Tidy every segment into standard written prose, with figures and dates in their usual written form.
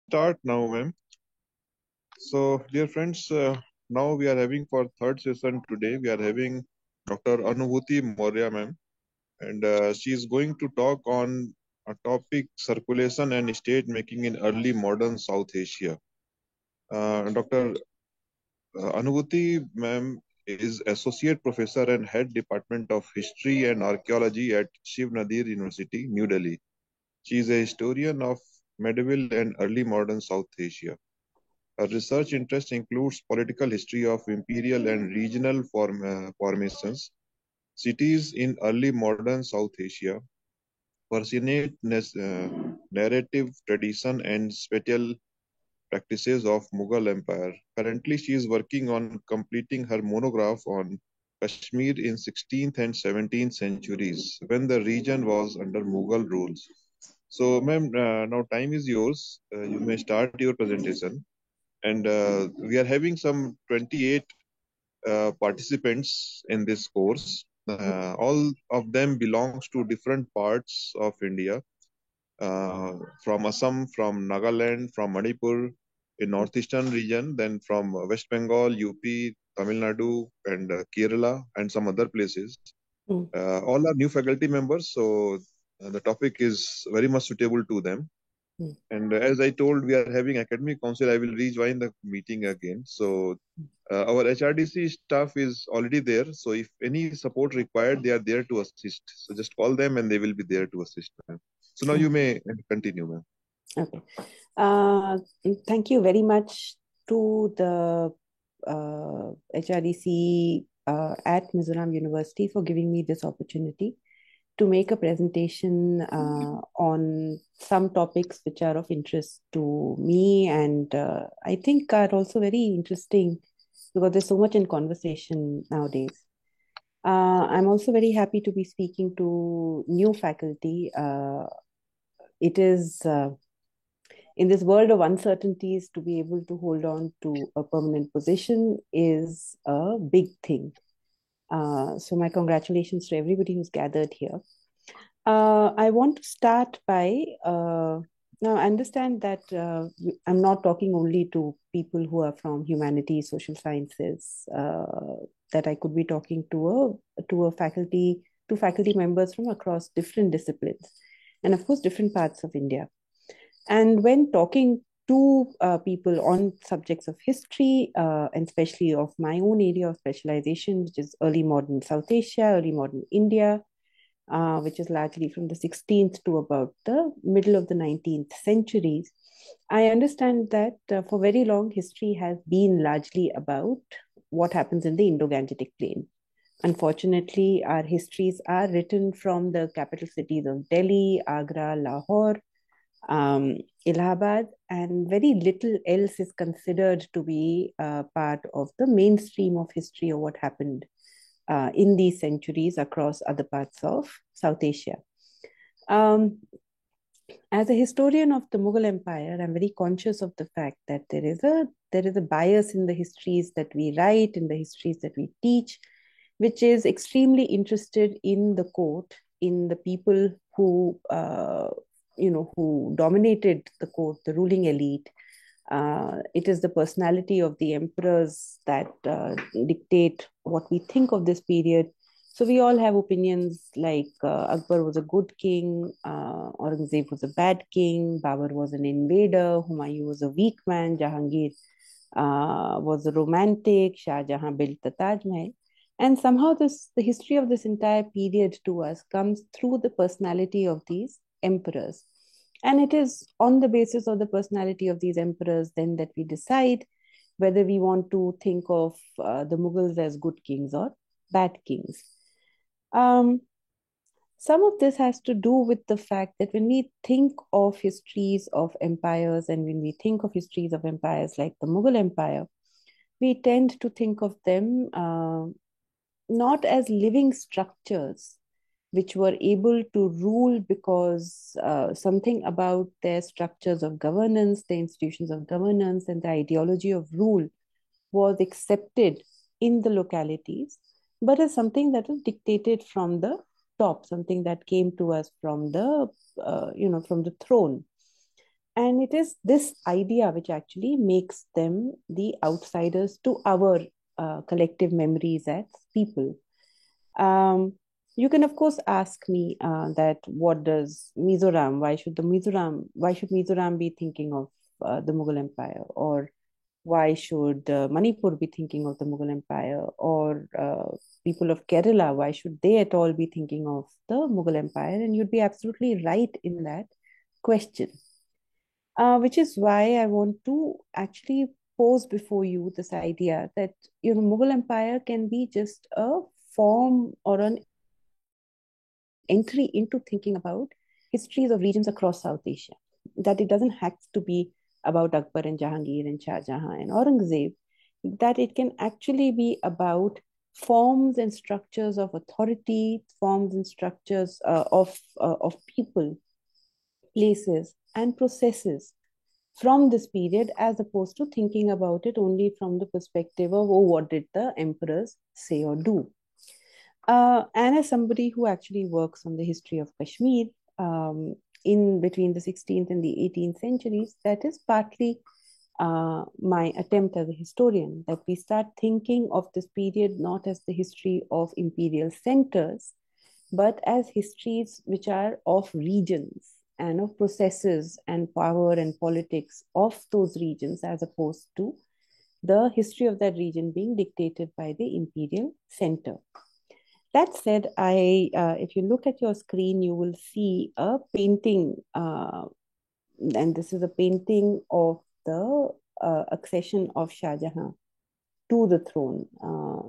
Start now, ma'am. So, dear friends, now we are having for third session today. We are having Dr. Anubhuti Maurya, ma'am, and she is going to talk on a topic: circulation and state making in early modern South Asia. Dr. Anubhuti, ma'am, is associate professor and head department of history and archaeology at Shiv Nadir University, New Delhi. She is a historian of medieval and early modern South Asia. Her research interest includes political history of imperial and regional formations, cities in early modern South Asia, Persianate narrative tradition, and spatial practices of Mughal Empire. Currently, she is working on completing her monograph on Kashmir in 16th and 17th centuries, when the region was under Mughal rules. So, ma'am, now time is yours. You may start your presentation. And we are having some 28 participants in this course. All of them belongs to different parts of India, from Assam, from Nagaland, from Manipur, in northeastern region, then from West Bengal, UP, Tamil Nadu, and Kerala, and some other places. Mm. All are new faculty members, so the topic is very much suitable to them. Mm. And as I told, we are having academic council. I will rejoin the meeting again. So our HRDC staff is already there. So if any support required, they are there to assist. So just call them and they will be there to assist. Ma'am. So now you may continue, ma'am. Okay. Thank you very much to the HRDC at Mizoram University for giving me this opportunity to make a presentation on some topics which are of interest to me, and I think are also very interesting because there's so much in conversation nowadays. I'm also very happy to be speaking to new faculty. It is in this world of uncertainties, to be able to hold on to a permanent position is a big thing. So my congratulations to everybody who's gathered here. I want to start by now I understand that I'm not talking only to people who are from humanities, social sciences. That I could be talking to a faculty, to faculty members from across different disciplines, and of course different parts of India. And when talking to people on subjects of history, and especially of my own area of specialization, which is early modern South Asia, early modern India, which is largely from the 16th to about the middle of the 19th centuries, I understand that for very long, history has been largely about what happens in the Indo-Gangetic plain. Unfortunately, our histories are written from the capital cities of Delhi, Agra, Lahore, Allahabad, and very little else is considered to be part of the mainstream of history of what happened in these centuries across other parts of South Asia. Um, as a historian of the Mughal Empire, I'm very conscious of the fact that there is a bias in the histories that we write, in the histories that we teach, which is extremely interested in the court, in the people who who dominated the court, the ruling elite. It is the personality of the emperors that dictate what we think of this period. So we all have opinions like Akbar was a good king, Aurangzeb was a bad king, Babur was an invader, Humayun was a weak man, Jahangir was a romantic, Shah Jahan built the Taj Mahal. And somehow the history of this entire period to us comes through the personality of these emperors. And it is on the basis of the personality of these emperors then that we decide whether we want to think of the Mughals as good kings or bad kings. Um, some of this has to do with the fact that when we think of histories of empires and when we think of histories of empires like the Mughal Empire, we tend to think of them not as living structures which were able to rule because something about their structures of governance, the institutions of governance, and the ideology of rule was accepted in the localities, but as something that was dictated from the top, something that came to us from the from the throne. And it is this idea which actually makes them the outsiders to our collective memories as people. Um, you can of course ask me that what does Mizoram? Why should Mizoram be thinking of the Mughal Empire, or why should Manipur be thinking of the Mughal Empire, or people of Kerala? Why should they at all be thinking of the Mughal Empire? And you'd be absolutely right in that question, which is why I want to actually pose before you this idea that Mughal Empire can be just a form or an entry into thinking about histories of regions across South Asia. That it doesn't have to be about Akbar and Jahangir and Shah Jahan and Aurangzeb, that it can actually be about forms and structures of authority, forms and structures of people, places, and processes from this period, as opposed to thinking about it only from the perspective of, oh, what did the emperors say or do? And as somebody who actually works on the history of Kashmir in between the 16th and the 18th centuries, that is partly my attempt as a historian, that we start thinking of this period not as the history of imperial centers, but as histories which are of regions and of processes and power and politics of those regions, as opposed to the history of that region being dictated by the imperial center. That said, if you look at your screen, you will see a painting, and this is a painting of the accession of Shah Jahan to the throne.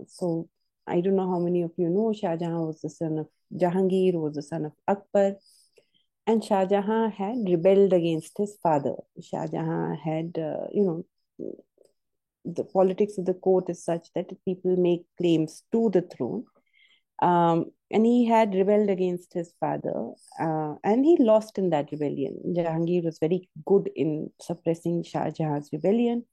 So I don't know how many of you know, Shah Jahan was the son of Jahangir, was the son of Akbar, and Shah Jahan had rebelled against his father. Shah Jahan had, the politics of the court is such that people make claims to the throne. And he had rebelled against his father, and he lost in that rebellion. Jahangir was very good in suppressing Shah Jahan's rebellion.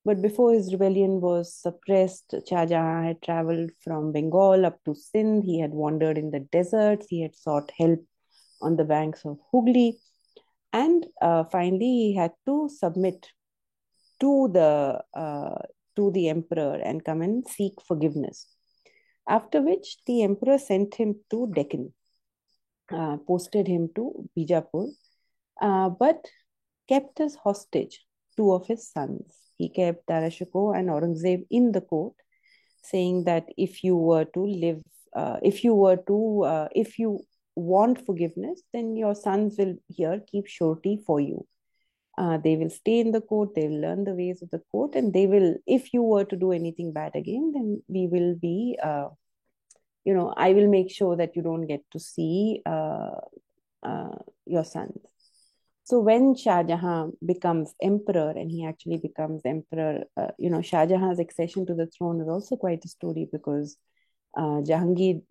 But before his rebellion was suppressed, Shah Jahan had traveled from Bengal up to Sindh. He had wandered in the deserts. He had sought help on the banks of Hooghly. And finally, he had to submit to the emperor and come and seek forgiveness. After which, the emperor sent him to Deccan, posted him to Bijapur, but kept as hostage two of his sons. He kept Dara Shikoh and Aurangzeb in the court, saying that if you were to live, if you want forgiveness, then your sons will here keep surety for you. They will stay in the court, they will learn the ways of the court, and they will, if you were to do anything bad again, then we will be, I will make sure that you don't get to see your sons. So when Shah Jahan becomes emperor, and he actually becomes emperor, Shah Jahan's accession to the throne is also quite a story, because Jahangir,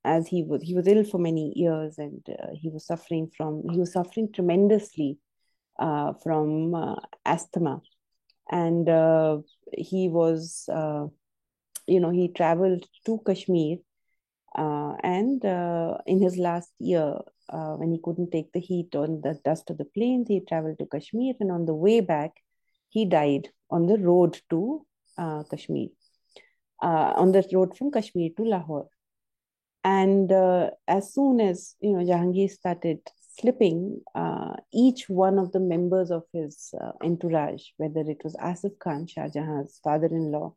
as he was ill for many years, and he was suffering tremendously from asthma, and he was, he traveled to Kashmir, and in his last year, when he couldn't take the heat or the dust of the plains, he traveled to Kashmir, and on the way back, he died on the road to Kashmir, on the road from Kashmir to Lahore. And as soon as Jahangir started slipping, each one of the members of his entourage, whether it was Asif Khan, Shah Jahan's father-in-law,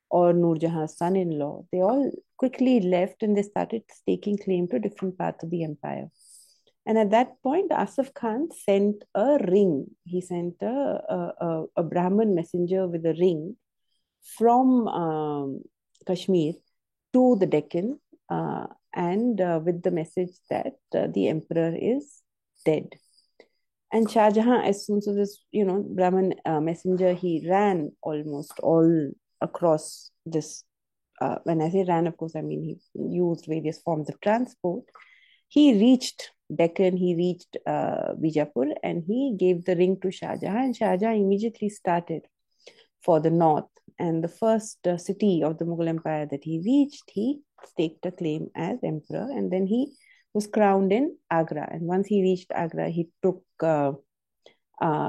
or Noor Jahan's son-in-law, they all quickly left and they started staking claim to different parts of the empire. And at that point, Asif Khan sent a ring. He sent a Brahmin messenger with a ring from Kashmir to the Deccan, and with the message that the emperor is dead. And Shah Jahan, as soon as this, Brahmin messenger, he ran almost all across this. When I say ran, of course, I mean he used various forms of transport. He reached Deccan, he reached Bijapur, and he gave the ring to Shah Jahan. And Shah Jahan immediately started for the north. And the first city of the Mughal Empire that he reached, he staked a claim as emperor, and then he was crowned in Agra. And once he reached Agra, he took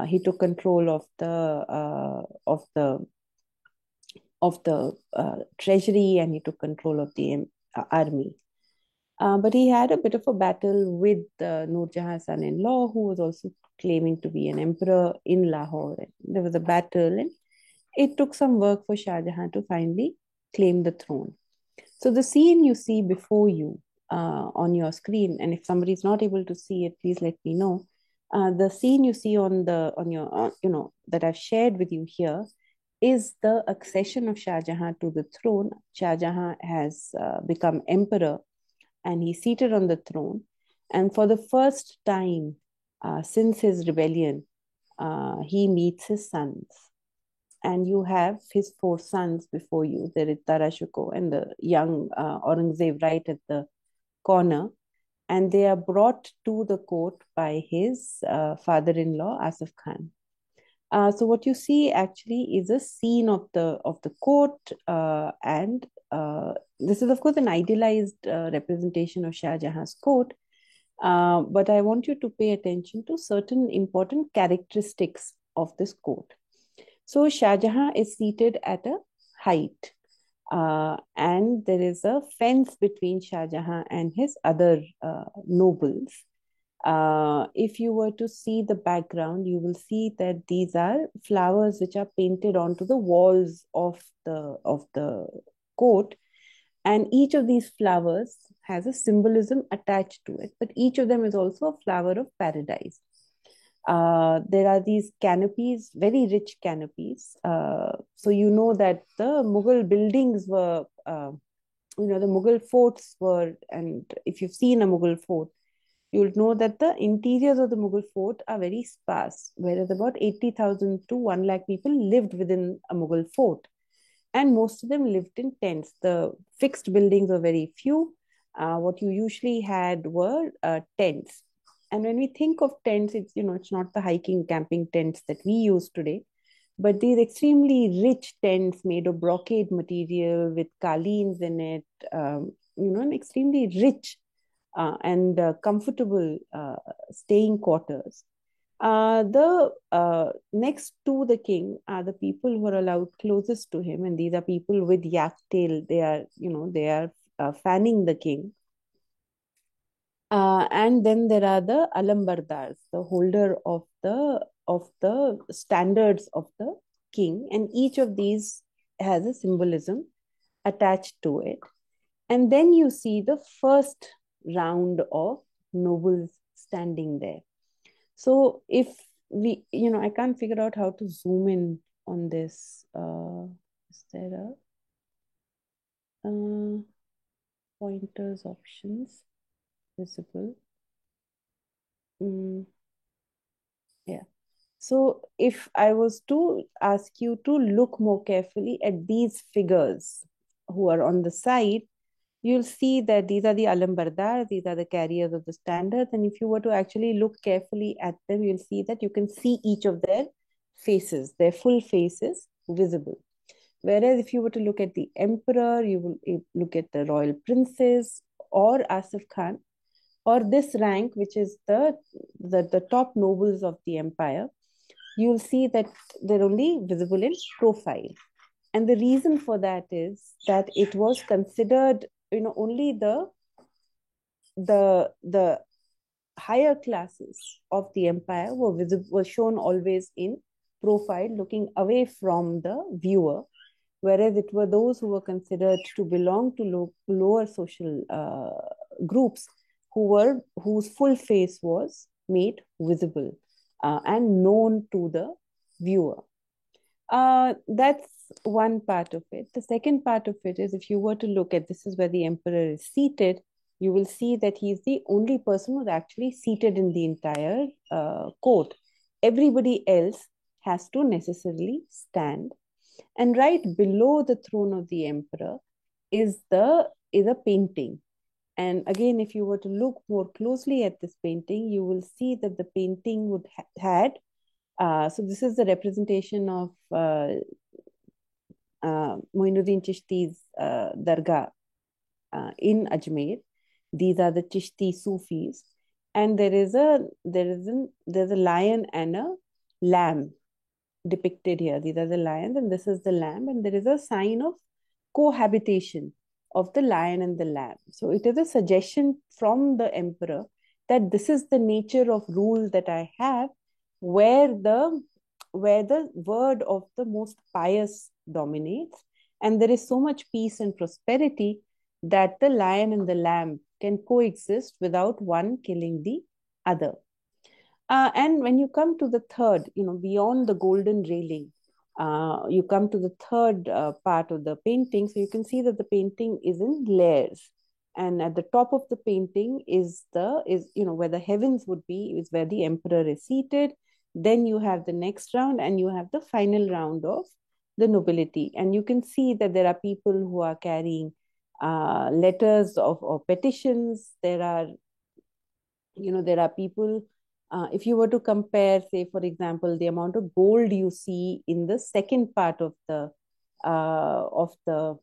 He took control of the treasury, and he took control of the army. But he had a bit of a battle with Nur Jahan's son-in-law, who was also claiming to be an emperor in Lahore. There was a battle, and it took some work for Shah Jahan to finally claim the throne. So the scene you see before you on your screen, and if somebody is not able to see it, please let me know. The scene you see on your that I've shared with you here is the accession of Shah Jahan to the throne. Shah Jahan has become emperor, and he's seated on the throne. And for the first time since his rebellion, he meets his sons. And you have his four sons before you. There is Tarashuko and the young Aurangzeb right at the corner. And they are brought to the court by his father-in-law, Asif Khan. So what you see actually is a scene of the court, and this is of course an idealized representation of Shah Jahan's court. But I want you to pay attention to certain important characteristics of this court. So Shah Jahan is seated at a height, and there is a fence between Shah Jahan and his other nobles. If you were to see the background, you will see that these are flowers which are painted onto the walls of the court, and each of these flowers has a symbolism attached to it. But each of them is also a flower of paradise. There are these canopies, very rich canopies. So you know that the Mughal buildings were, the Mughal forts were, and if you've seen a Mughal fort, you'll know that the interiors of the Mughal fort are very sparse, whereas about 80,000 to 1 lakh people lived within a Mughal fort. And most of them lived in tents. The fixed buildings were very few. What you usually had were tents. And when we think of tents, it's not the hiking, camping tents that we use today, but these extremely rich tents made of brocade material with kaleens in it, an extremely rich and comfortable staying quarters. The next to the king are the people who are allowed closest to him, and these are people with yak tail. They are fanning the king. And then there are the alambardars, the holder of the standards of the king, and each of these has a symbolism attached to it. And then you see the first round of nobles standing there. So if I can't figure out how to zoom in on this. Is there a pointers options visible? Yeah. So if I was to ask you to look more carefully at these figures who are on the side, you'll see that these are the alambardar, these are the carriers of the standards. And if you were to actually look carefully at them, you'll see that you can see each of their faces, their full faces visible. Whereas if you were to look at the emperor, you will look at the royal princes or Asif Khan, or this rank, which is the top nobles of the empire, you'll see that they're only visible in profile. And the reason for that is that it was considered, only the higher classes of the empire were shown always in profile, looking away from the viewer, whereas it were those who were considered to belong to lower social groups whose full face was made visible and known to the viewer. That's one part of it. The second part of it is, if you were to look at, this is where the emperor is seated, you will see that he's the only person who's actually seated in the entire court. Everybody else has to necessarily stand. And right below the throne of the emperor is a painting. And again, if you were to look more closely at this painting, you will see that the painting would had so this is the representation of Moinuddin Chishti's dargah in Ajmer. These are the Chishti Sufis, and there's a lion and a lamb depicted here. These are the lions, and this is the lamb, and there is a sign of cohabitation of the lion and the lamb. So it is a suggestion from the emperor that this is the nature of rule that I have, where the word of the most pious dominates, and there is so much peace and prosperity that the lion and the lamb can coexist without one killing the other. And when you come to the third, beyond the golden railing, you come to the third part of the painting. So you can see that the painting is in layers. And at the top of the painting is where the heavens would be, is where the emperor is seated. Then you have the next round, and you have the final round of the nobility. And you can see that there are people who are carrying letters of or petitions. There are people, if you were to compare, say, for example, the amount of gold you see in the second part of the uh, of the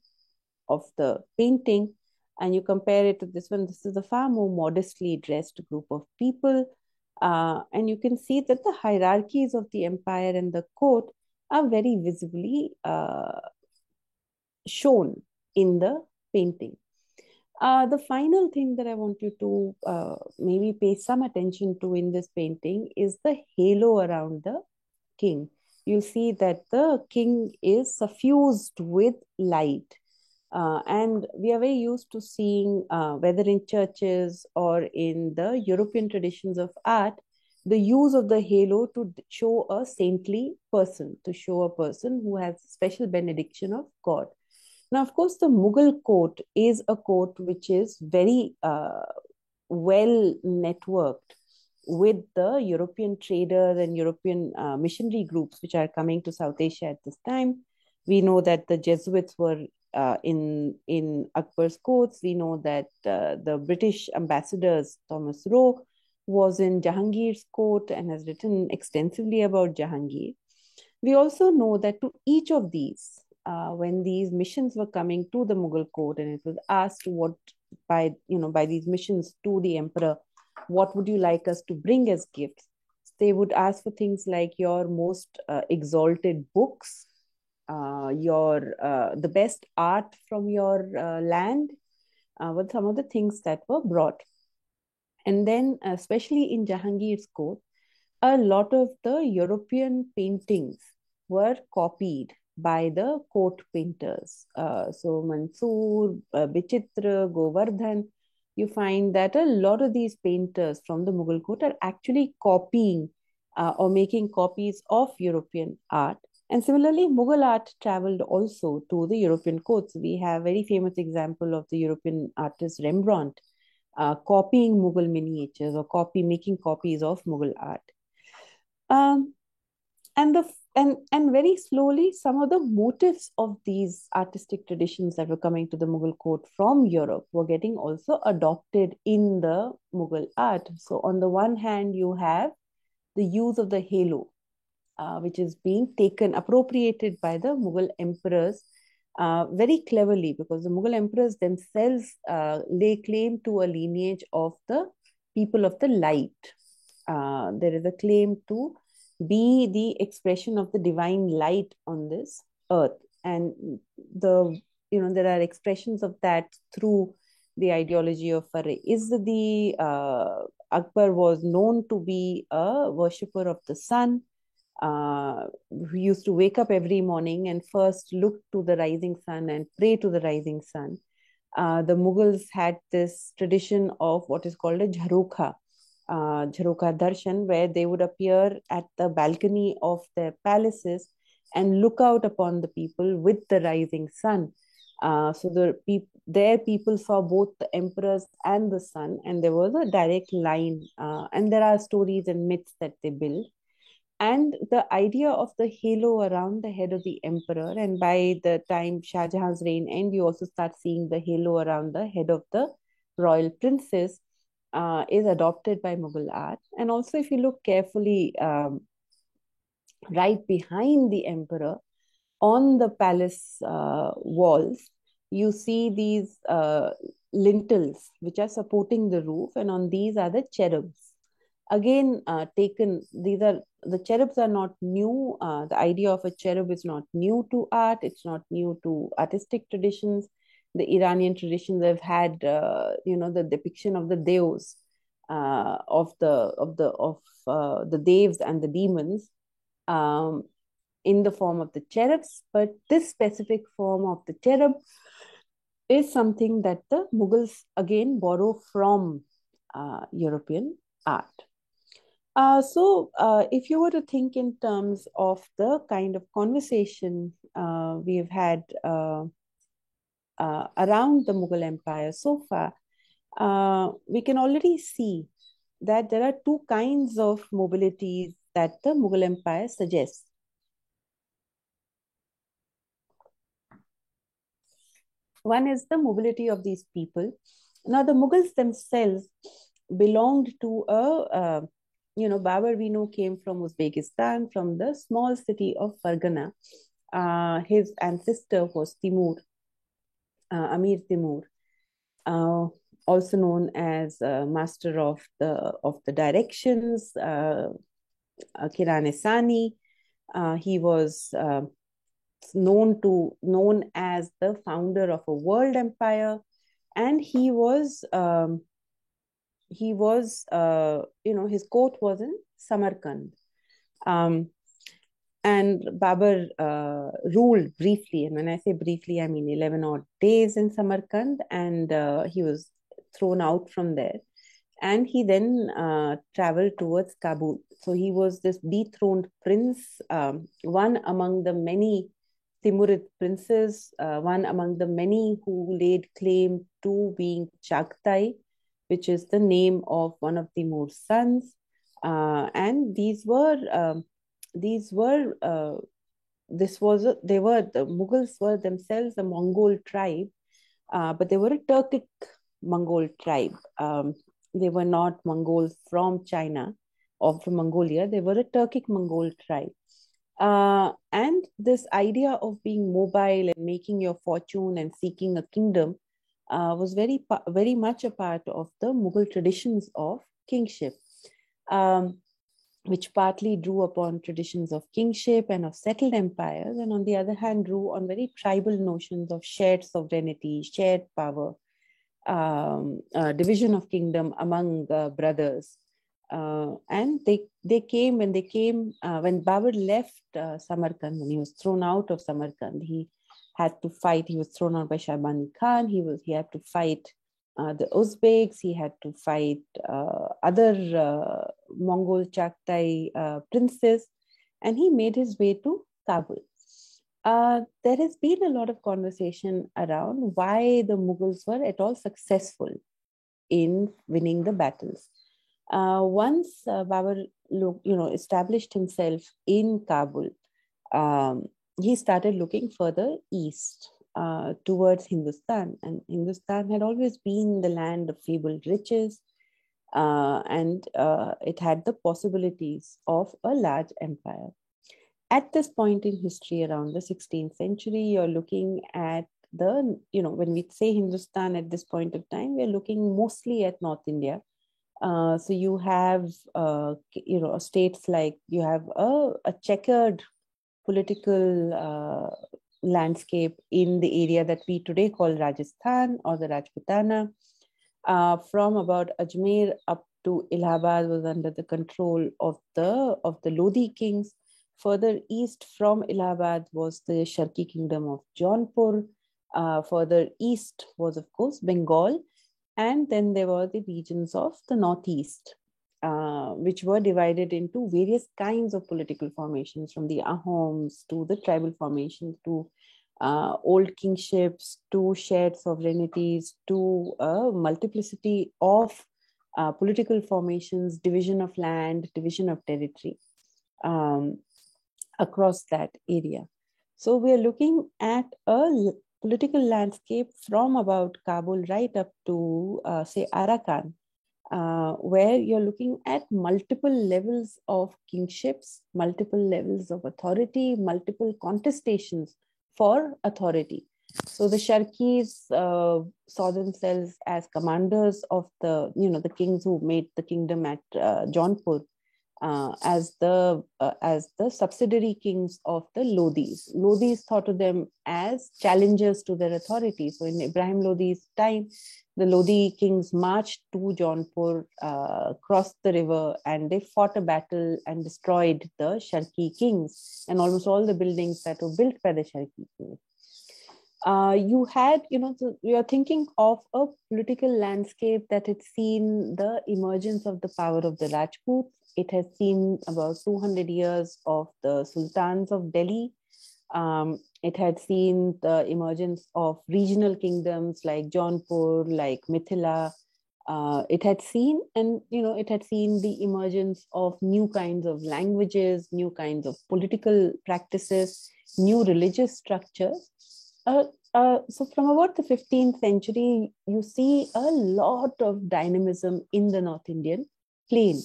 of the painting, and you compare it to this one, this is a far more modestly dressed group of people. And you can see that the hierarchies of the empire and the court are very visibly shown in the painting. The final thing that I want you to maybe pay some attention to in this painting is the halo around the king. You'll see that the king is suffused with light. And we are very used to seeing, whether in churches or in the European traditions of art, the use of the halo to show a saintly person, to show a person who has special benediction of God. Now, of course, the Mughal court is a court which is very well networked with the European traders and European missionary groups which are coming to South Asia at this time. We know that the Jesuits were in Akbar's courts. We know that the British ambassadors, Thomas Roe, was in Jahangir's court and has written extensively about Jahangir. We also know that to each of these, when these missions were coming to the Mughal court, and it was asked what by these missions to the emperor, what would you like us to bring as gifts? They would ask for things like your most exalted books, your the best art from your land, were some of the things that were brought. And then, especially in Jahangir's court, a lot of the European paintings were copied by the court painters. So Mansoor, Bichitra, Govardhan, you find that a lot of these painters from the Mughal court are actually copying or making copies of European art. And similarly, Mughal art traveled also to the European courts. We have a very famous example of the European artist Rembrandt copying Mughal miniatures or making copies of Mughal art. Um, and the and very slowly, some of the motifs of these artistic traditions that were coming to the Mughal court from Europe were getting also adopted in the Mughal art. So on the one hand, you have the use of the halo, which is being appropriated by the Mughal emperors very cleverly, because the Mughal emperors themselves lay claim to a lineage of the people of the light. There is a claim to be the expression of the divine light on this earth, and there are expressions of that through the ideology of Far-e-Izzadi. Akbar was known to be a worshipper of the sun, who used to wake up every morning and first look to the rising sun and pray to the rising sun. The Mughals had this tradition of what is called a jharokha, Jharokha Darshan, where they would appear at the balcony of their palaces and look out upon the people with the rising sun. So their people saw both the emperors and the sun, and there was a direct line. And there are stories and myths that they build. And the idea of the halo around the head of the emperor, and by the time Shah Jahan's reign ends, you also start seeing the halo around the head of the royal princess, is adopted by Mughal art. And also, if you look carefully, right behind the emperor on the palace walls, you see these lintels which are supporting the roof, and on these are the cherubs. again taken. The cherubs are not new. The idea of a cherub is not new to art. It's not new to artistic traditions. The Iranian traditions have had, the depiction of the devs, of the devs and the demons, um, in the form of the cherubs. But this specific form of the cherub is something that the Mughals again borrow from European art. If you were to think in terms of the kind of conversation we have had around the Mughal Empire so far, we can already see that there are two kinds of mobilities that the Mughal Empire suggests. One is the mobility of these people. Now, the Mughals themselves belonged to Babur, we know, came from Uzbekistan, from the small city of Fargana. His ancestor was Timur, Amir Timur, also known as master of the directions, Kiranesani. He was known as the founder of a world empire, and his court was in Samarkand. And Babur ruled briefly, and when I say briefly, I mean 11 odd days in Samarkand, and he was thrown out from there. And he then traveled towards Kabul. So he was this dethroned prince, one among the many Timurid princes, one among the many who laid claim to being Chagatai, which is the name of one of Timur's sons. And the Mughals were themselves a Mongol tribe, but they were a Turkic Mongol tribe. They were not Mongols from China or from Mongolia. They were a Turkic Mongol tribe. And this idea of being mobile and making your fortune and seeking a kingdom was very much a part of the Mughal traditions of kingship, which partly drew upon traditions of kingship and of settled empires, and on the other hand drew on very tribal notions of shared sovereignty, shared power, division of kingdom among brothers. And when Babur left Samarkand, when he was thrown out of Samarkand, he had to fight. He was thrown out by Shaybani Khan. He had to fight the Uzbeks. He had to fight other Mongol Chagatai princes, and he made his way to Kabul. There has been a lot of conversation around why the Mughals were at all successful in winning the battles. Once Babur established himself in Kabul, he started looking further east towards Hindustan. And Hindustan had always been the land of fabled riches, and it had the possibilities of a large empire. At this point in history, around the 16th century, you're looking at when we say Hindustan at this point of time, we're looking mostly at North India. So you have, states like, you have a checkered political landscape in the area that we today call Rajasthan or the Rajputana. From about Ajmer up to Allahabad was under the control of the Lodi kings. Further east from Allahabad was the Sharki kingdom of Jaunpur. Further east was, of course, Bengal. And then there were the regions of the northeast, which were divided into various kinds of political formations, from the Ahoms to the tribal formations to old kingships to shared sovereignties to a multiplicity of political formations, division of land, division of territory across that area. So we are looking at a political landscape from about Kabul right up to, say, Arakan, where you're looking at multiple levels of kingships, multiple levels of authority, multiple contestations for authority. So the Sharkis saw themselves as commanders of the kings who made the kingdom at Jaunpur, as the subsidiary kings of the Lodhis. Lodhis thought of them as challengers to their authority. So in Ibrahim Lodhi's time, the Lodhi kings marched to Jaunpur, crossed the river, and they fought a battle and destroyed the Sharki kings and almost all the buildings that were built by the Sharki kings. You had, so you're thinking of a political landscape that had seen the emergence of the power of the Rajputs. It has seen about 200 years of the sultans of Delhi. It had seen the emergence of regional kingdoms like Jaunpur, like Mithila. It had seen the emergence of new kinds of languages, new kinds of political practices, new religious structures. So from about the 15th century, you see a lot of dynamism in the North Indian plain.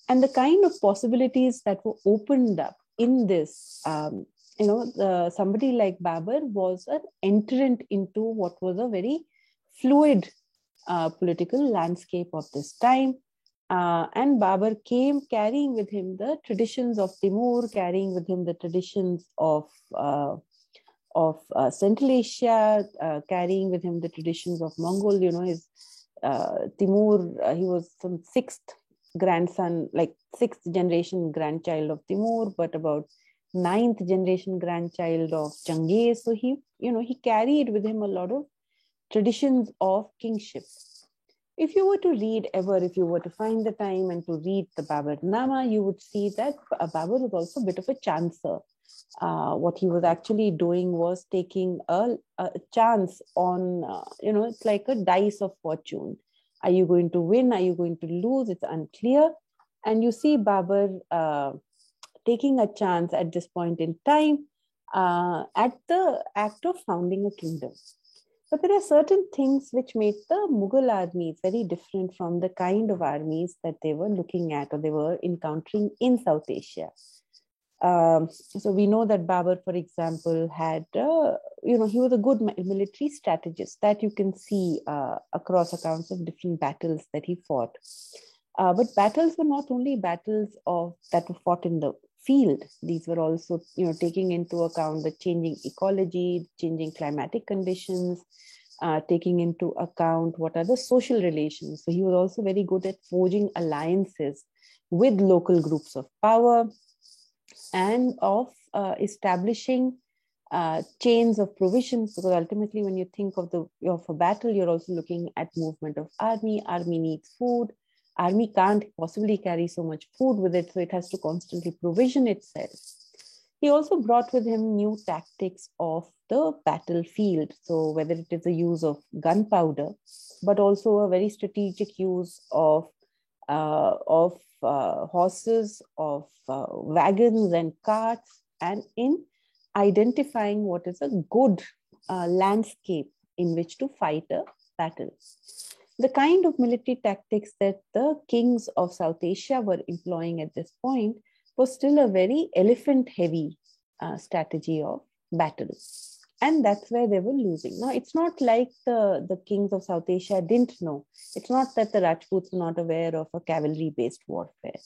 And the kind of possibilities that were opened up in this, somebody like Babur was an entrant into what was a very fluid political landscape of this time. And Babur came carrying with him the traditions of Timur, carrying with him the traditions of Central Asia, carrying with him the traditions of Mongol. His Timur, he was some sixth generation grandchild of Timur, but about ninth generation grandchild of Genghis. So he carried with him a lot of traditions of kingship. If you were to find the time and to read the Baburnama, you would see that Babur was also a bit of a chancer. What he was actually doing was taking a chance on, it's like a dice of fortune. Are you going to win? Are you going to lose? It's unclear. And you see Babur taking a chance at this point in time at the act of founding a kingdom. But there are certain things which make the Mughal armies very different from the kind of armies that they were looking at or they were encountering in South Asia. So we know that Babur, for example, had, he was a good military strategist that you can see across accounts of different battles that he fought. But battles were not only battles that were fought in the field. These were also, taking into account the changing ecology, changing climatic conditions, taking into account what are the social relations. So he was also very good at forging alliances with local groups of power and of establishing chains of provisions, because ultimately when you think of a battle, you're also looking at movement of army. Army needs food. Army can't possibly carry so much food with it, so it has to constantly provision itself. He also brought with him new tactics of the battlefield. So whether it is the use of gunpowder, but also a very strategic use of horses, of wagons and carts, and in identifying what is a good landscape in which to fight a battle. The kind of military tactics that the kings of South Asia were employing at this point was still a very elephant-heavy strategy of battle. And that's where they were losing. Now, it's not like the kings of South Asia didn't know. It's not that the Rajputs were not aware of a cavalry-based warfare.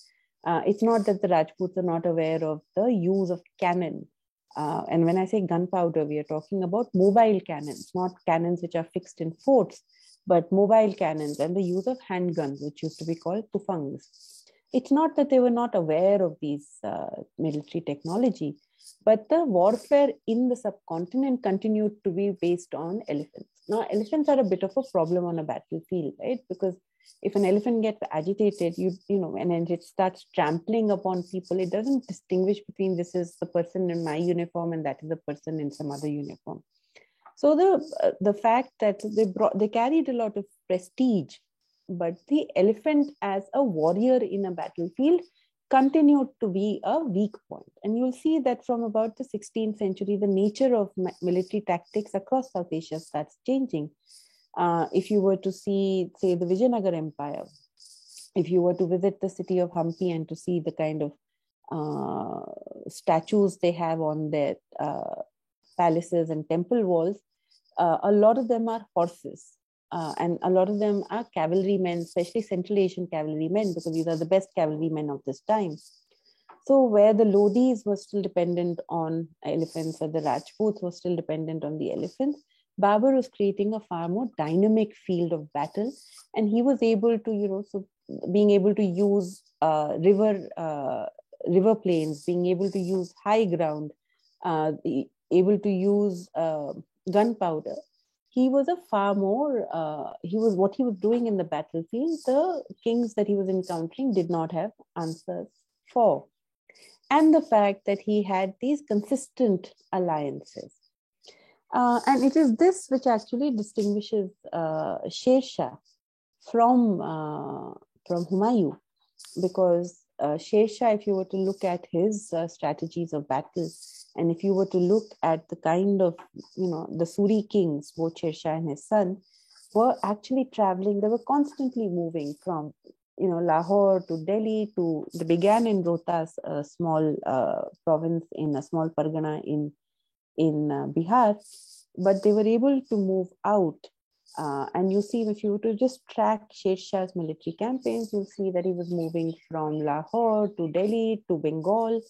It's not that the Rajputs are not aware of the use of cannon. And when I say gunpowder, we are talking about mobile cannons, not cannons which are fixed in forts, but mobile cannons, and the use of handguns, which used to be called tufangs. It's not that they were not aware of these military technology, but the warfare in the subcontinent continued to be based on elephants. Now, elephants are a bit of a problem on a battlefield, right? Because if an elephant gets agitated, and then it starts trampling upon people, it doesn't distinguish between this is the person in my uniform and that is the person in some other uniform. So the fact that they carried a lot of prestige, but the elephant as a warrior in a battlefield continued to be a weak point. And you'll see that from about the 16th century, the nature of military tactics across South Asia starts changing. If you were to see, say, the Vijayanagar Empire, if you were to visit the city of Hampi and to see the kind of statues they have on their palaces and temple walls, a lot of them are horses. And a lot of them are cavalrymen, especially Central Asian cavalrymen, because these are the best cavalrymen of this time. So where the Lodhis were still dependent on elephants, or the Rajputs were still dependent on the elephants, Babur was creating a far more dynamic field of battle, and he was able to, so being able to use river plains, being able to use high ground, able to use gunpowder. He was a far more, what he was doing in the battlefield, the kings that he was encountering did not have answers for. And the fact that he had these consistent alliances. And it is this which actually distinguishes Sher Shah from Humayun, because Sher Shah, if you were to look at his strategies of battle, and if you were to look at the kind of, the Suri kings, both Sher Shah and his son, were actually traveling, they were constantly moving from, Lahore to Delhi to, they began in Rohtas, a small province in a small pargana in Bihar, but they were able to move out. And you see, if you were to just track Sher Shah's military campaigns, you'll see that he was moving from Lahore to Delhi to Bengal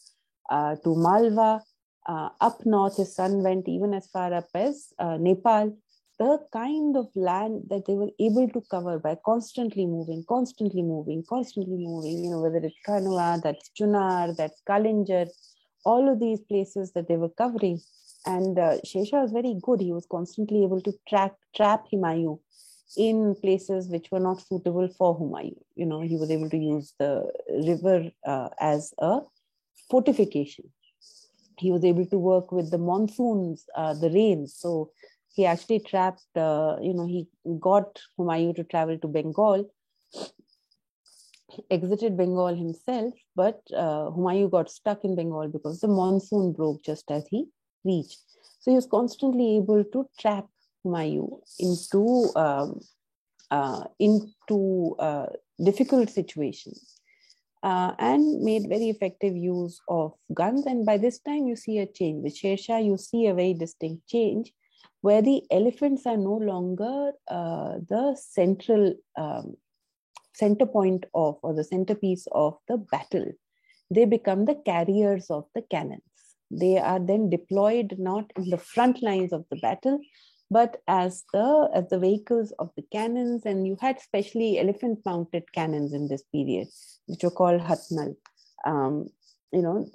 to Malwa. Up north, his son went even as far up as Nepal. The kind of land that they were able to cover by constantly moving, whether it's Kanwa, that's Chunar, that's Kalinjar, all of these places that they were covering. And Sher Shah was very good. He was constantly able to trap Humayun in places which were not suitable for Humayun. He was able to use the river as a fortification. He was able to work with the monsoons, the rains. So he actually trapped, he got Humayun to travel to Bengal, exited Bengal himself, but Humayun got stuck in Bengal because the monsoon broke just as he reached. So he was constantly able to trap Humayun into difficult situations, and made very effective use of guns. And by this time, you see a change. With Sher Shah, you see a very distinct change, where the elephants are no longer the center point of, or the centerpiece of the battle. They become the carriers of the cannons. They are then deployed not in the front lines of the battle, but as the vehicles of the cannons. And you had specially elephant-mounted cannons in this period, which were called Hatnal.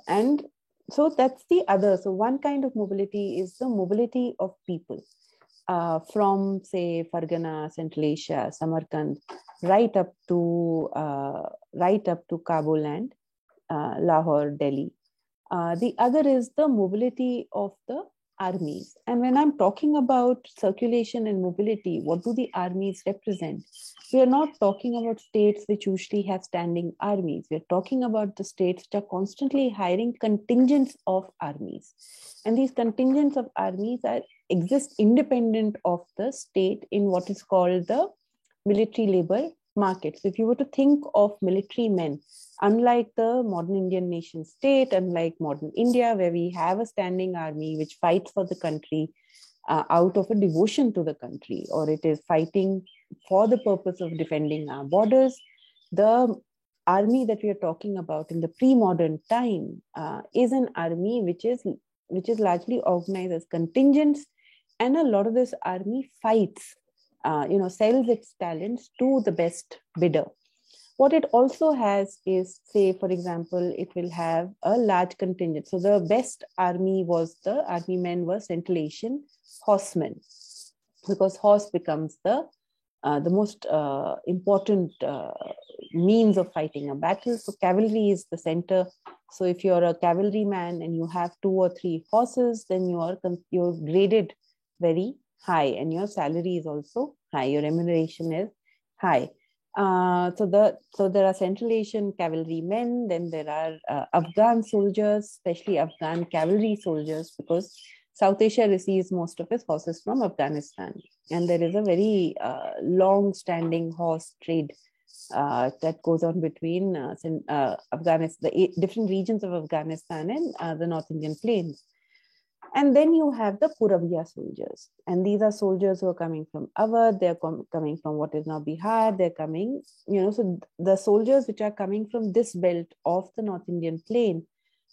And so that's the other. So one kind of mobility is the mobility of people from, say, Fargana, Central Asia, Samarkand, right up to Kabul and Lahore, Delhi. The other is the mobility of the armies. And when I'm talking about circulation and mobility, what do the armies represent? We are not talking about states which usually have standing armies. We're talking about the states which are constantly hiring contingents of armies. And these contingents of armies exist independent of the state in what is called the military labor market. So if you were to think of military men, unlike the modern Indian nation state, unlike modern India, where we have a standing army which fights for the country out of a devotion to the country, or it is fighting for the purpose of defending our borders, the army that we are talking about in the pre-modern time is an army which is largely organized as contingents, and a lot of this army fights, sells its talents to the best bidder. What it also has is, say, for example, it will have a large contingent. So the best army men were Central Asian horsemen, because horse becomes the most important means of fighting a battle. So cavalry is the center. So if you're a cavalryman and you have 2 or 3 horses, then you're graded very high, and your salary is also high. Your remuneration is high. So there are Central Asian cavalrymen. Then there are Afghan soldiers, especially Afghan cavalry soldiers, because South Asia receives most of its horses from Afghanistan, and there is a very long-standing horse trade that goes on between Afghanistan, the different regions of Afghanistan and the North Indian plains. And then you have the Puraviya soldiers. And these are soldiers who are coming from Awadh, they're coming from what is now Bihar, they're coming, so the soldiers which are coming from this belt of the North Indian plain,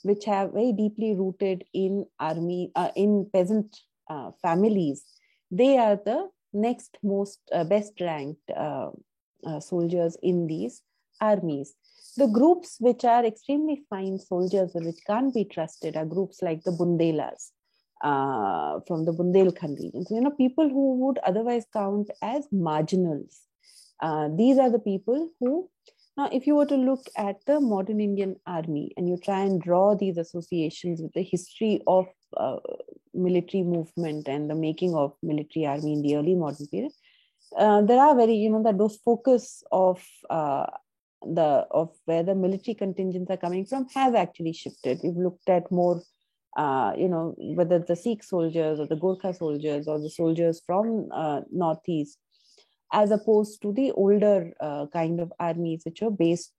which have very deeply rooted in army, in peasant families, they are the next most best ranked soldiers in these armies. The groups which are extremely fine soldiers or which can't be trusted are groups like the Bundelas from the Bundelkhand regions. People who would otherwise count as marginals. These are the people who, now if you were to look at the modern Indian army and you try and draw these associations with the history of military movement and the making of military army in the early modern period, there are very, that those focus of where the military contingents are coming from has actually shifted. We've looked at more, whether the Sikh soldiers or the Gorkha soldiers or the soldiers from Northeast, as opposed to the older kind of armies which were based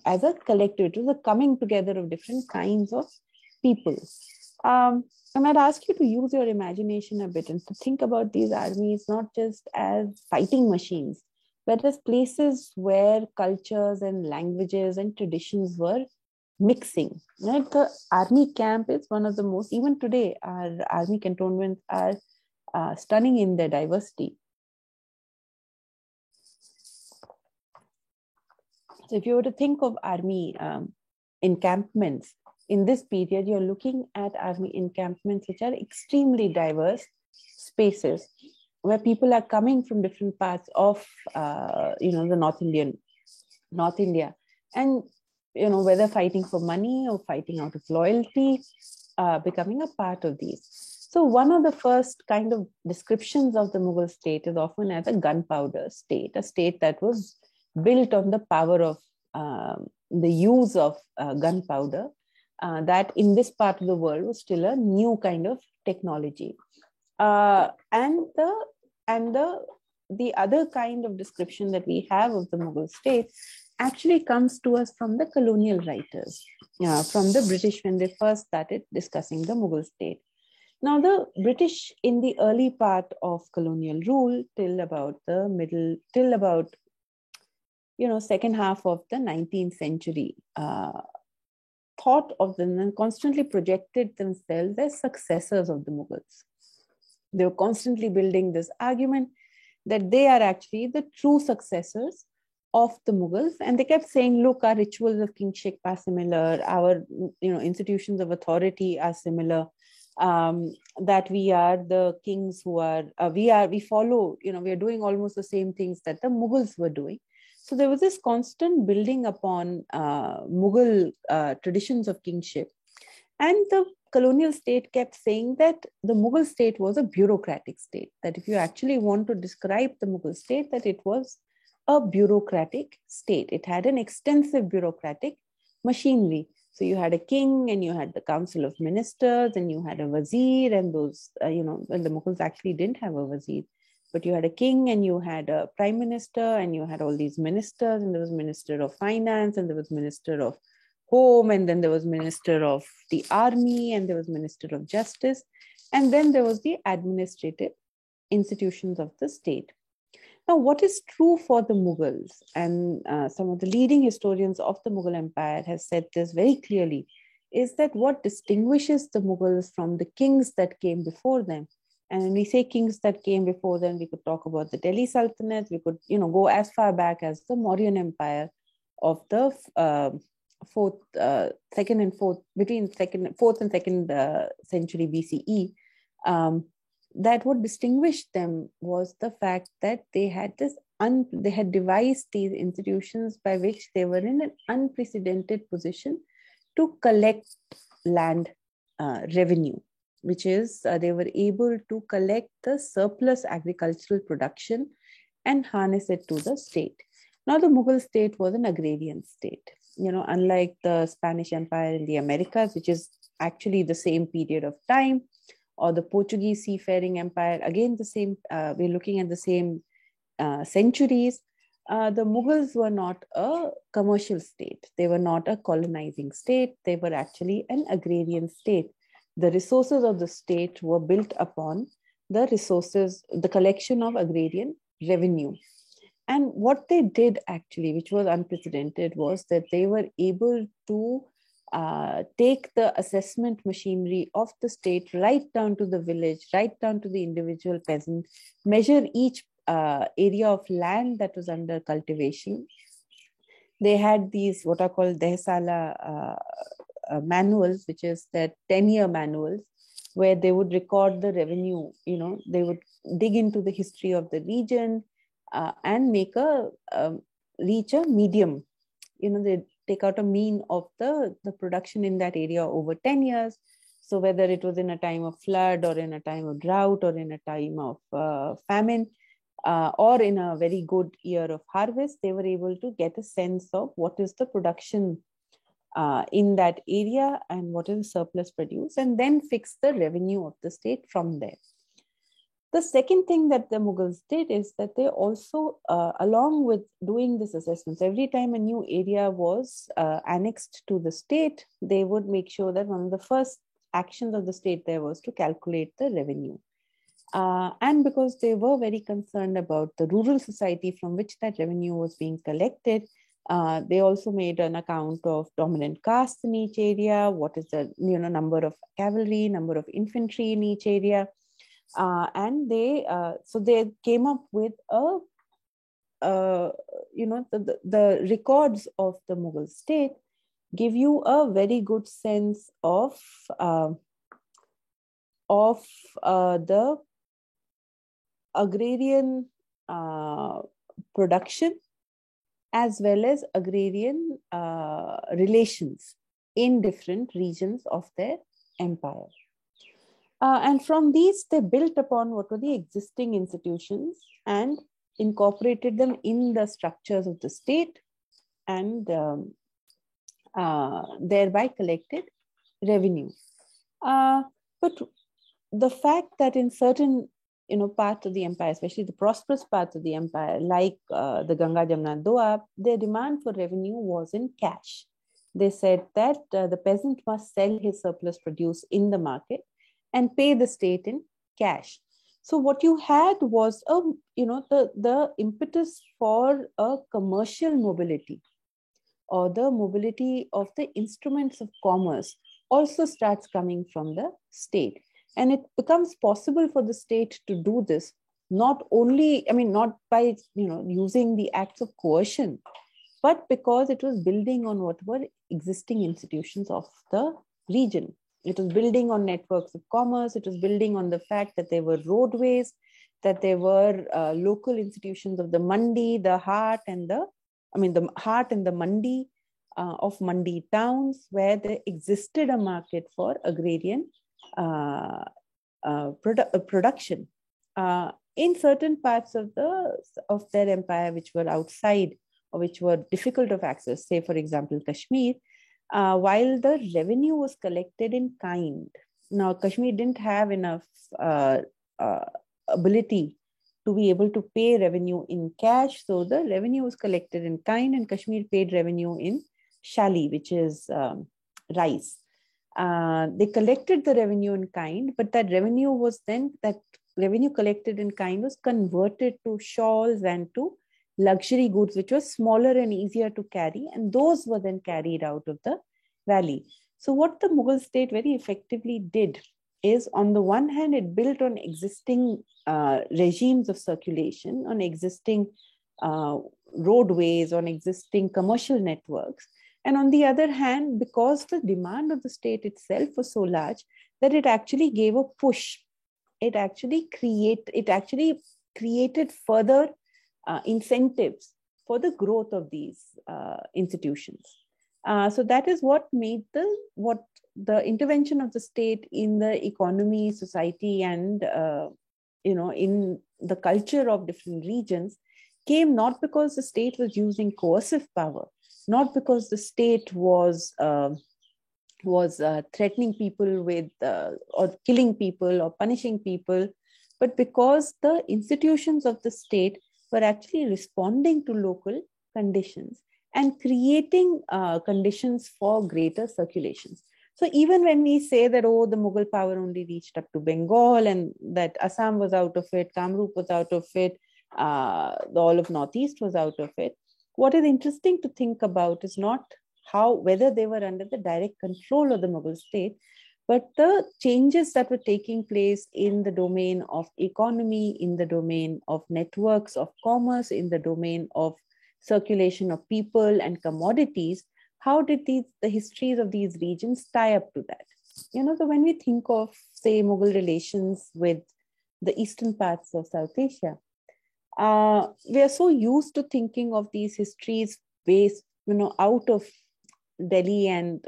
as a collective. It was a coming together of different kinds of people. And I'd ask you to use your imagination a bit and to think about these armies not just as fighting machines, but as places where cultures and languages and traditions were mixing. Right? The army camp is one of the most, even today, our army cantonments are stunning in their diversity. So if you were to think of army encampments, in this period, you're looking at army encampments which are extremely diverse spaces where people are coming from different parts of, the North India, and whether fighting for money or fighting out of loyalty, becoming a part of these. So one of the first kind of descriptions of the Mughal state is often as a gunpowder state, a state that was built on the power of the use of gunpowder. That in this part of the world was still a new kind of technology. And the other kind of description that we have of the Mughal state actually comes to us from the colonial writers, from the British when they first started discussing the Mughal state. Now, the British in the early part of colonial rule till about second half of the 19th century, thought of them and constantly projected themselves as successors of the Mughals. They were constantly building this argument that they are actually the true successors of the Mughals. And they kept saying, look, our rituals of kingship are similar, our institutions of authority are similar, that we are the kings who are, we follow, we are doing almost the same things that the Mughals were doing. So there was this constant building upon Mughal traditions of kingship. And the colonial state kept saying that the Mughal state was a bureaucratic state, that if you actually want to describe the Mughal state, that it was a bureaucratic state. It had an extensive bureaucratic machinery. So you had a king and you had the council of ministers and you had a wazir, and those, well, the Mughals actually didn't have a wazir. But you had a king and you had a prime minister and you had all these ministers, and there was minister of finance and there was minister of home, and then there was minister of the army, and there was minister of justice, and then there was the administrative institutions of the state. Now, what is true for the Mughals, and some of the leading historians of the Mughal Empire have said this very clearly, is that what distinguishes the Mughals from the kings that came before them, and when we say kings that came before them, we could talk about the Delhi Sultanate, we could go as far back as the Mauryan Empire of the fourth and second century BCE. That what distinguished them was the fact that they had devised these institutions by which they were in an unprecedented position to collect land revenue, which is they were able to collect the surplus agricultural production and harness it to the state. Now, the Mughal state was an agrarian state, unlike the Spanish Empire in the Americas, which is actually the same period of time, or the Portuguese seafaring empire, again, the same, we're looking at the same centuries. The Mughals were not a commercial state. They were not a colonizing state. They were actually an agrarian state. the resources of the state were built upon the resources, the collection of agrarian revenue. And what they did actually, which was unprecedented, was that they were able to take the assessment machinery of the state right down to the village, right down to the individual peasant, measure each area of land that was under cultivation. They had these what are called Dehsala manuals, which is their 10-year manuals, where they would record the revenue. They would dig into the history of the region and make reach a medium. They take out a mean of the production in that area over 10 years. So whether it was in a time of flood or in a time of drought or in a time of famine, or in a very good year of harvest, they were able to get a sense of what is the production in that area and what is the surplus produce, and then fix the revenue of the state from there. The second thing that the Mughals did is that they also, along with doing this assessments, every time a new area was annexed to the state, they would make sure that one of the first actions of the state there was to calculate the revenue. And because they were very concerned about the rural society from which that revenue was being collected, they also made an account of dominant castes in each area, what is the number of cavalry, number of infantry in each area. And so they came up with the records of the Mughal state give you a very good sense of the agrarian production as well as agrarian relations in different regions of their empire. And from these, they built upon what were the existing institutions and incorporated them in the structures of the state, and thereby collected revenue. But the fact that in certain parts of the empire, especially the prosperous parts of the empire, like the Ganga, Jamna, Doab, their demand for revenue was in cash. They said that the peasant must sell his surplus produce in the market and pay the state in cash. So what you had was the impetus for a commercial mobility, or the mobility of the instruments of commerce also starts coming from the state. And it becomes possible for the state to do this, not by using the acts of coercion, but because it was building on what were existing institutions of the region. It was building on networks of commerce. It was building on the fact that there were roadways, that there were local institutions of the mandi, the heart and the mandi of mandi towns, where there existed a market for agrarian production. In certain parts of their empire which were outside or which were difficult of access, say for example Kashmir, while the revenue was collected in kind. Now Kashmir didn't have enough ability to be able to pay revenue in cash, so the revenue was collected in kind, and Kashmir paid revenue in shali, which is rice. They collected the revenue in kind, but that revenue collected in kind was converted to shawls and to luxury goods, which were smaller and easier to carry, and those were then carried out of the valley. So what the Mughal state very effectively did is, on the one hand, it built on existing regimes of circulation, on existing roadways, on existing commercial networks. And on the other hand, because the demand of the state itself was so large, that it actually gave a push. It actually created further incentives for the growth of these institutions. So that is what made the intervention of the state in the economy, society, and in the culture of different regions came not because the state was using coercive power, not because the state was threatening people with or killing people or punishing people, but because the institutions of the state were actually responding to local conditions and creating conditions for greater circulations. So even when we say that, oh, the Mughal power only reached up to Bengal and that Assam was out of it, Kamrup was out of it, all of Northeast was out of it, what is interesting to think about is not whether they were under the direct control of the Mughal state, but the changes that were taking place in the domain of economy, in the domain of networks of commerce, in the domain of circulation of people and commodities. How did the histories of these regions tie up to that? So when we think of, say, Mughal relations with the eastern parts of South Asia, we are so used to thinking of these histories based, out of Delhi and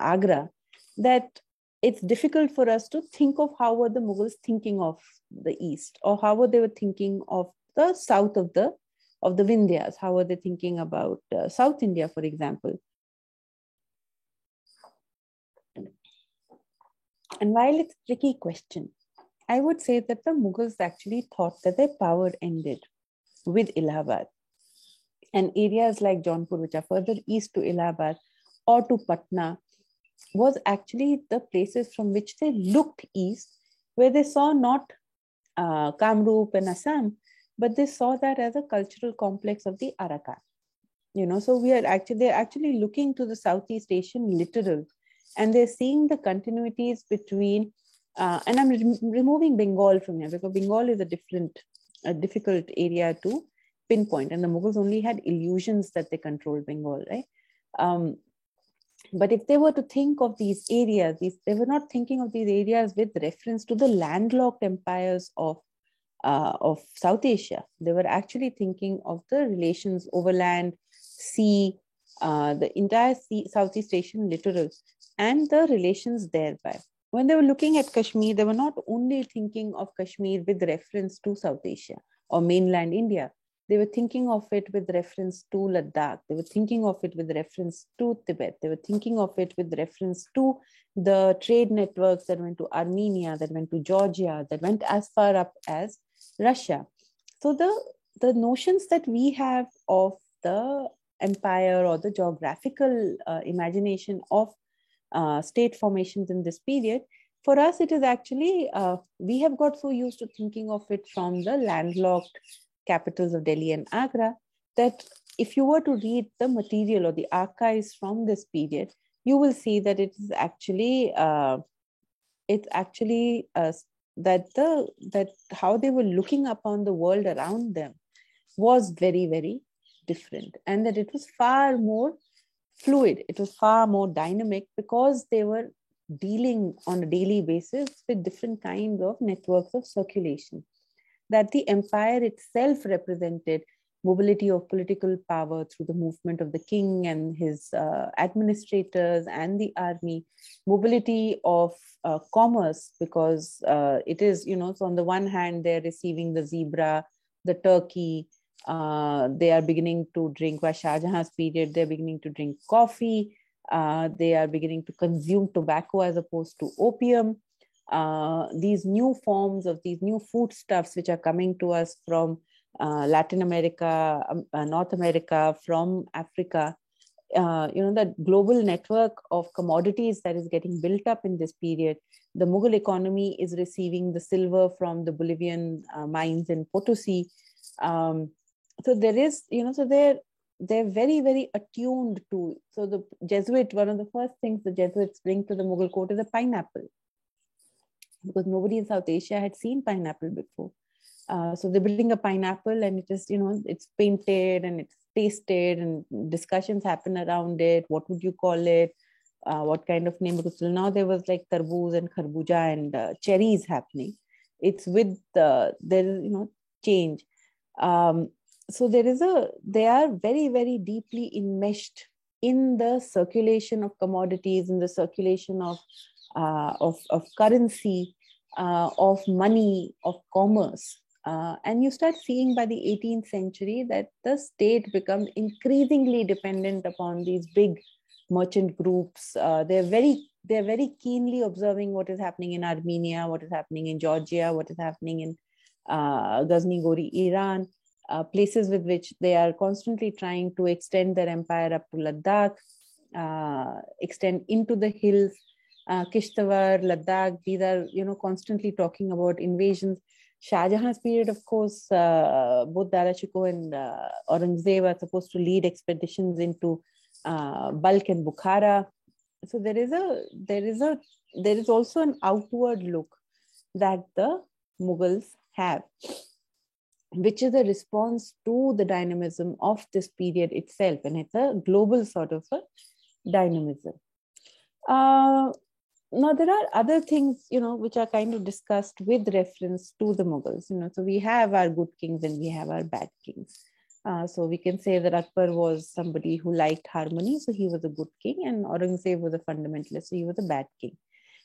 Agra, that it's difficult for us to think of how were the Mughals thinking of the East, or how were they were thinking of the south of the Vindhyas, how were they thinking about South India, for example. And while it's a tricky question, I would say that the Mughals actually thought that their power ended with Allahabad. And areas like Jaunpur, which are further east to Allahabad or to Patna, was actually the places from which they looked east, where they saw not Kamrup and Assam, but they saw that as a cultural complex of the Arakan. So they're actually looking to the Southeast Asian littoral, and they're seeing the continuities between, and I'm removing Bengal from here because Bengal is a difficult area to pinpoint, and the Mughals only had illusions that they controlled Bengal, right? But if they were to think of these areas, they were not thinking of these areas with reference to the landlocked empires of South Asia. They were actually thinking of the relations overland, sea, the entire Southeast Asian littoral, and the relations thereby. When they were looking at Kashmir, they were not only thinking of Kashmir with reference to South Asia or mainland India. They were thinking of it with reference to Ladakh. They were thinking of it with reference to Tibet. They were thinking of it with reference to the trade networks that went to Armenia, that went to Georgia, that went as far up as Russia. So the notions that we have of the empire or the geographical imagination of state formations in this period, for us, it is actually, we have got so used to thinking of it from the landlocked capitals of Delhi and Agra, that if you were to read the material or the archives from this period, you will see that it is actually that how they were looking upon the world around them was very, very different, and that it was far more fluid, it was far more dynamic, because they were dealing on a daily basis with different kinds of networks of circulation. That the empire itself represented mobility of political power through the movement of the king and his administrators and the army, mobility of commerce, because it is, so on the one hand, they're receiving the zebra, the turkey, they are beginning to drink, by Shah Jahan's period, they're beginning to drink coffee, they are beginning to consume tobacco as opposed to opium. These new forms of these new foodstuffs which are coming to us from Latin America, North America, from Africa, that global network of commodities that is getting built up in this period. The Mughal economy is receiving the silver from the Bolivian mines in Potosi. So there is, so they're very, very attuned to. So the Jesuit, one of the first things the Jesuits bring to the Mughal court is a pineapple, because nobody in South Asia had seen pineapple before. So they bring a pineapple, and it is, it's painted and it's tasted, and discussions happen around it. What would you call it? What kind of name? Because till now there was like tarboos and kharbuja and cherries happening. It's with there is, change. So they are very, very deeply enmeshed in the circulation of commodities, in the circulation of currency, of money, of commerce. And you start seeing by the 18th century that the state becomes increasingly dependent upon these big merchant groups. They're very keenly observing what is happening in Armenia, what is happening in Georgia, what is happening in Ghazni Gori, Iran, places with which they are constantly trying to extend their empire up to Ladakh, extend into the hills. Kishtawar, Ladakh, these are, constantly talking about invasions. Shah Jahan's period, of course, both Dara Shikoh and Aurangzeb are supposed to lead expeditions into Balkh and Bukhara. So there is also an outward look that the Mughals have, which is a response to the dynamism of this period itself, and it's a global sort of a dynamism. Now, there are other things, which are kind of discussed with reference to the Mughals. So we have our good kings and we have our bad kings. So we can say that Akbar was somebody who liked harmony, so he was a good king, and Aurangzeb was a fundamentalist, so he was a bad king.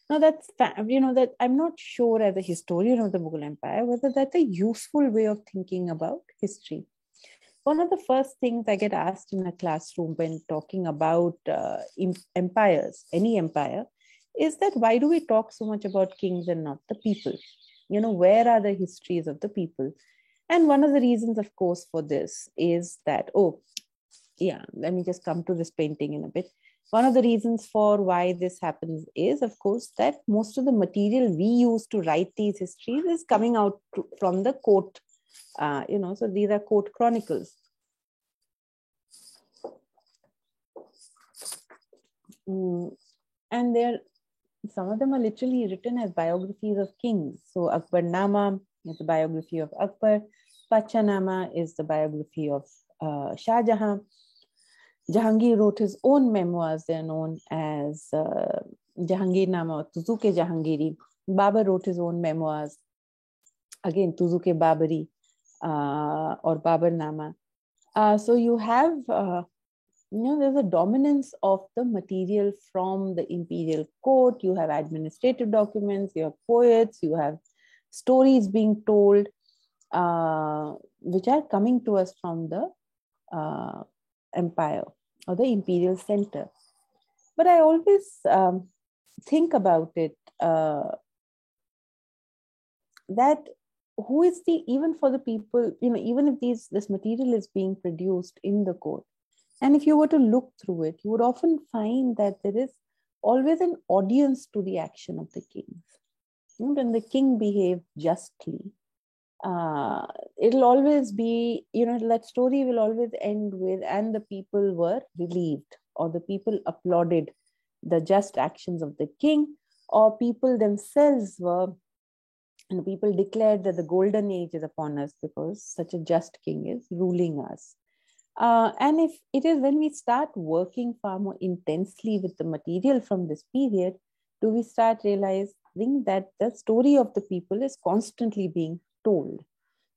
Now that I'm not sure as a historian of the Mughal Empire whether that's a useful way of thinking about history. One of the first things I get asked in a classroom when talking about empires, any empire, is that why do we talk so much about kings and not the people? Where are the histories of the people? And one of the reasons, of course, for this is that, let me just come to this painting in a bit. One of the reasons for why this happens is, of course, that most of the material we use to write these histories is coming out from the court. So these are court chronicles. And some of them are literally written as biographies of kings. So Akbar Nama is the biography of Akbar. Pachanama is the biography of Shah Jahan. Jahangir wrote his own memoirs. They're known as Jahangir Nama or Tuzuke Jahangiri. Babur wrote his own memoirs. Again, Tuzuke Babari or Babur Nama. So you have, there's a dominance of the material from the imperial court. You have administrative documents, you have poets, you have stories being told, which are coming to us from the empire or the imperial center. But I always think about it that who is even for the people, even if this material is being produced in the court, and if you were to look through it, you would often find that there is always an audience to the action of the kings. When the king behaved justly, it'll always be, that story will always end with, and the people were relieved, or the people applauded the just actions of the king, or people themselves were, and people declared that the golden age is upon us because such a just king is ruling us. And if it is when we start working far more intensely with the material from this period, do we start realizing that the story of the people is constantly being told?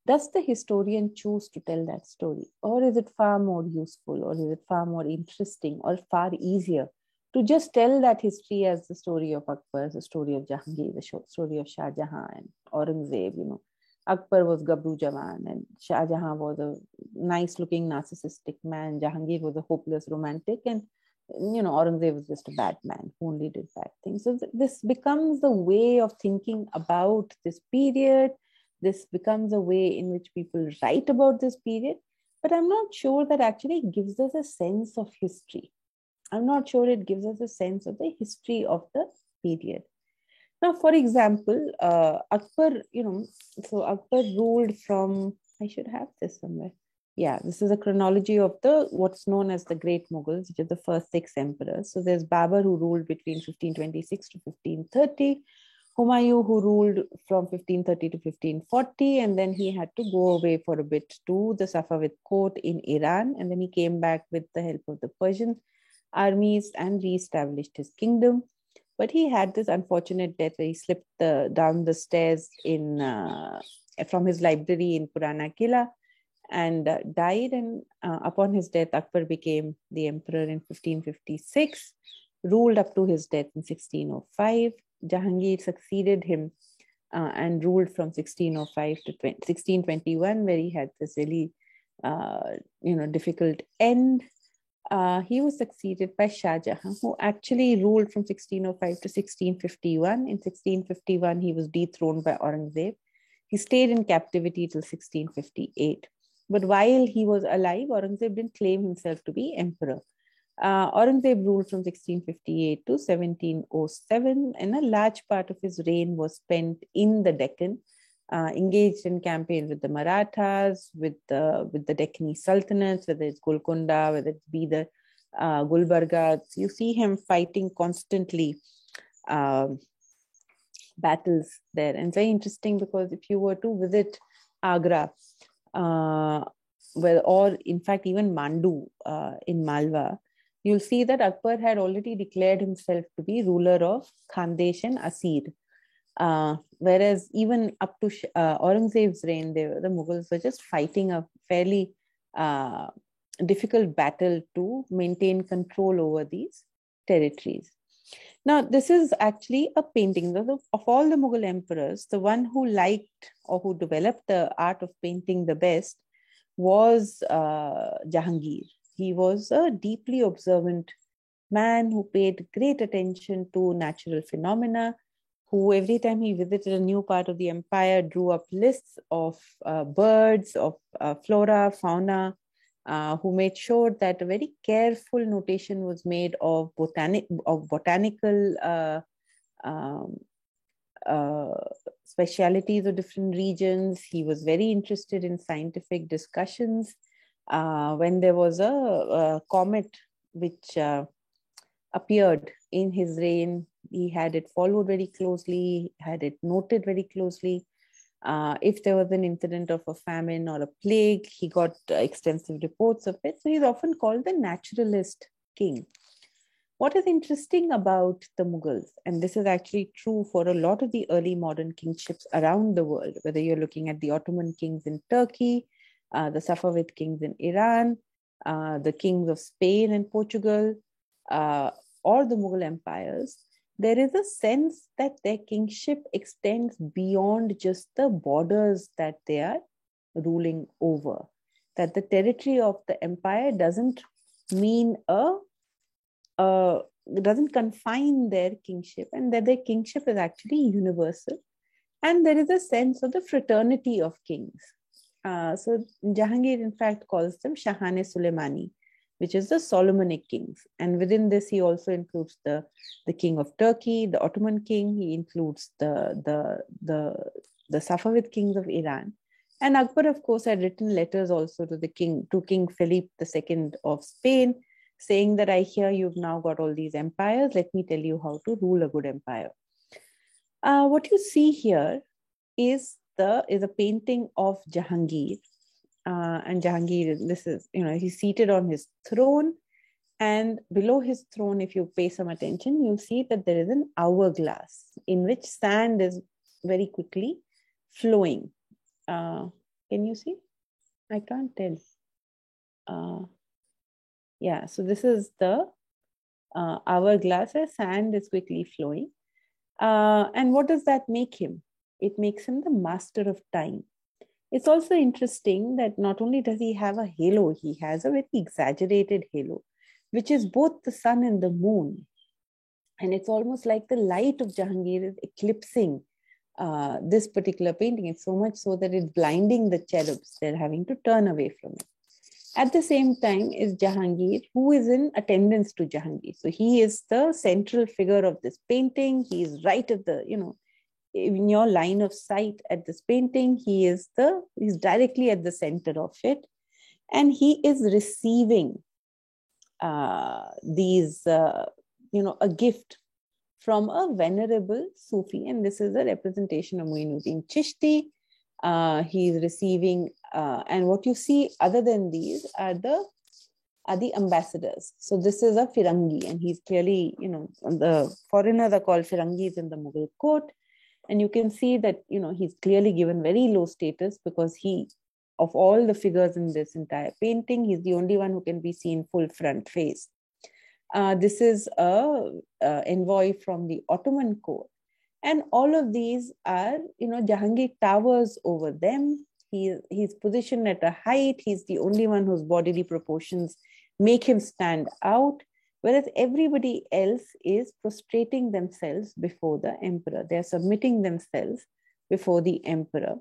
Does the historian choose to tell that story? Or is it far more useful, or is it far more interesting, or far easier to just tell that history as the story of Akbar, the story of Jahangir, the story of Shah Jahan and Aurangzeb? Akbar was Gabru Jawan and Shah Jahan was a nice looking narcissistic man. Jahangir was a hopeless romantic, and Aurangzeb was just a bad man who only did bad things. So this becomes the way of thinking about this period. This becomes a way in which people write about this period, but I'm not sure that actually gives us a sense of history. I'm not sure it gives us a sense of the history of the period. Now, for example, Akbar, so Akbar ruled from, I should have this somewhere. Yeah, this is a chronology of what's known as the Great Mughals, which is the first 6 emperors. So there's Babur, who ruled between 1526 to 1530. Humayun, who ruled from 1530 to 1540, and then he had to go away for a bit to the Safavid court in Iran, and then he came back with the help of the Persian armies and re-established his kingdom. But he had this unfortunate death where he slipped down the stairs from his library in Purana Kila and died. And upon his death, Akbar became the emperor in 1556, ruled up to his death in 1605. Jahangir succeeded him and ruled from 1605 to 1621, where he had this really, difficult end. He was succeeded by Shah Jahan, who actually ruled from 1605 to 1651. In 1651, he was dethroned by Aurangzeb. He stayed in captivity till 1658. But while he was alive, Aurangzeb didn't claim himself to be emperor. Aurangzeb ruled from 1658 to 1707, and a large part of his reign was spent in the Deccan, engaged in campaigns with the Marathas, with the Deccani Sultanates, whether it's Golconda, whether it's Bidar, Gulbarga. You see him fighting constantly battles there. And it's very interesting because if you were to visit Agra, or in fact even Mandu in Malwa, you'll see that Akbar had already declared himself to be ruler of Khandesh and Asir. Whereas even up to Aurangzeb's reign, the Mughals were just fighting a fairly difficult battle to maintain control over these territories. Now, this is actually a painting. Of all the Mughal emperors, the one who liked or who developed the art of painting the best was Jahangir. He was a deeply observant man who paid great attention to natural phenomena, who every time he visited a new part of the empire drew up lists of birds, of flora, fauna, who made sure that a very careful notation was made of botanical specialities of different regions. He was very interested in scientific discussions. When there was a comet which appeared in his reign, he had it followed very closely, had it noted very closely. If there was an incident of a famine or a plague, he got extensive reports of it. So he's often called the naturalist king. What is interesting about the Mughals, and this is actually true for a lot of the early modern kingships around the world, whether you're looking at the Ottoman kings in Turkey, the Safavid kings in Iran, the kings of Spain and Portugal, or the Mughal empires, there is a sense that their kingship extends beyond just the borders that they are ruling over. That the territory of the empire doesn't mean doesn't confine their kingship, and that their kingship is actually universal. And there is a sense of the fraternity of kings. So Jahangir, in fact, calls them Shahane Suleimani, which is the Solomonic kings. And within this, he also includes the king of Turkey, the Ottoman king. He includes the Safavid kings of Iran. And Akbar, of course, had written letters also to King Philip II of Spain, saying that I hear you've now got all these empires. Let me tell you how to rule a good empire. What you see here is a painting of Jahangir. And Jahangir, this is, he's seated on his throne. And below his throne, if you pay some attention, you'll see that there is an hourglass in which sand is very quickly flowing. Can you see? I can't tell. Yeah, so this is the hourglass where sand is quickly flowing. And what does that make him? It makes him the master of time. It's also interesting that not only does he have a halo, he has a very exaggerated halo, which is both the sun and the moon. And it's almost like the light of Jahangir is eclipsing this particular painting. It's so much so that it's blinding the cherubs. They're having to turn away from it. At the same time is Jahangir, who is in attendance to Jahangir. So he is the central figure of this painting. He is right at the, in your line of sight at this painting. He's directly at the center of it. And he is receiving a gift from a venerable Sufi. And this is a representation of Muinuddin Chishti. He is receiving, and what you see other than these are the ambassadors. So this is a Firangi, and he's clearly, the foreigners are called Firangis in the Mughal court. And you can see that, he's clearly given very low status because of all the figures in this entire painting, he's the only one who can be seen full front face. This is a envoy from the Ottoman court. And all of these are, Jahangir towers over them. He's positioned at a height. He's the only one whose bodily proportions make him stand out, whereas everybody else is prostrating themselves before the emperor. They're submitting themselves before the emperor.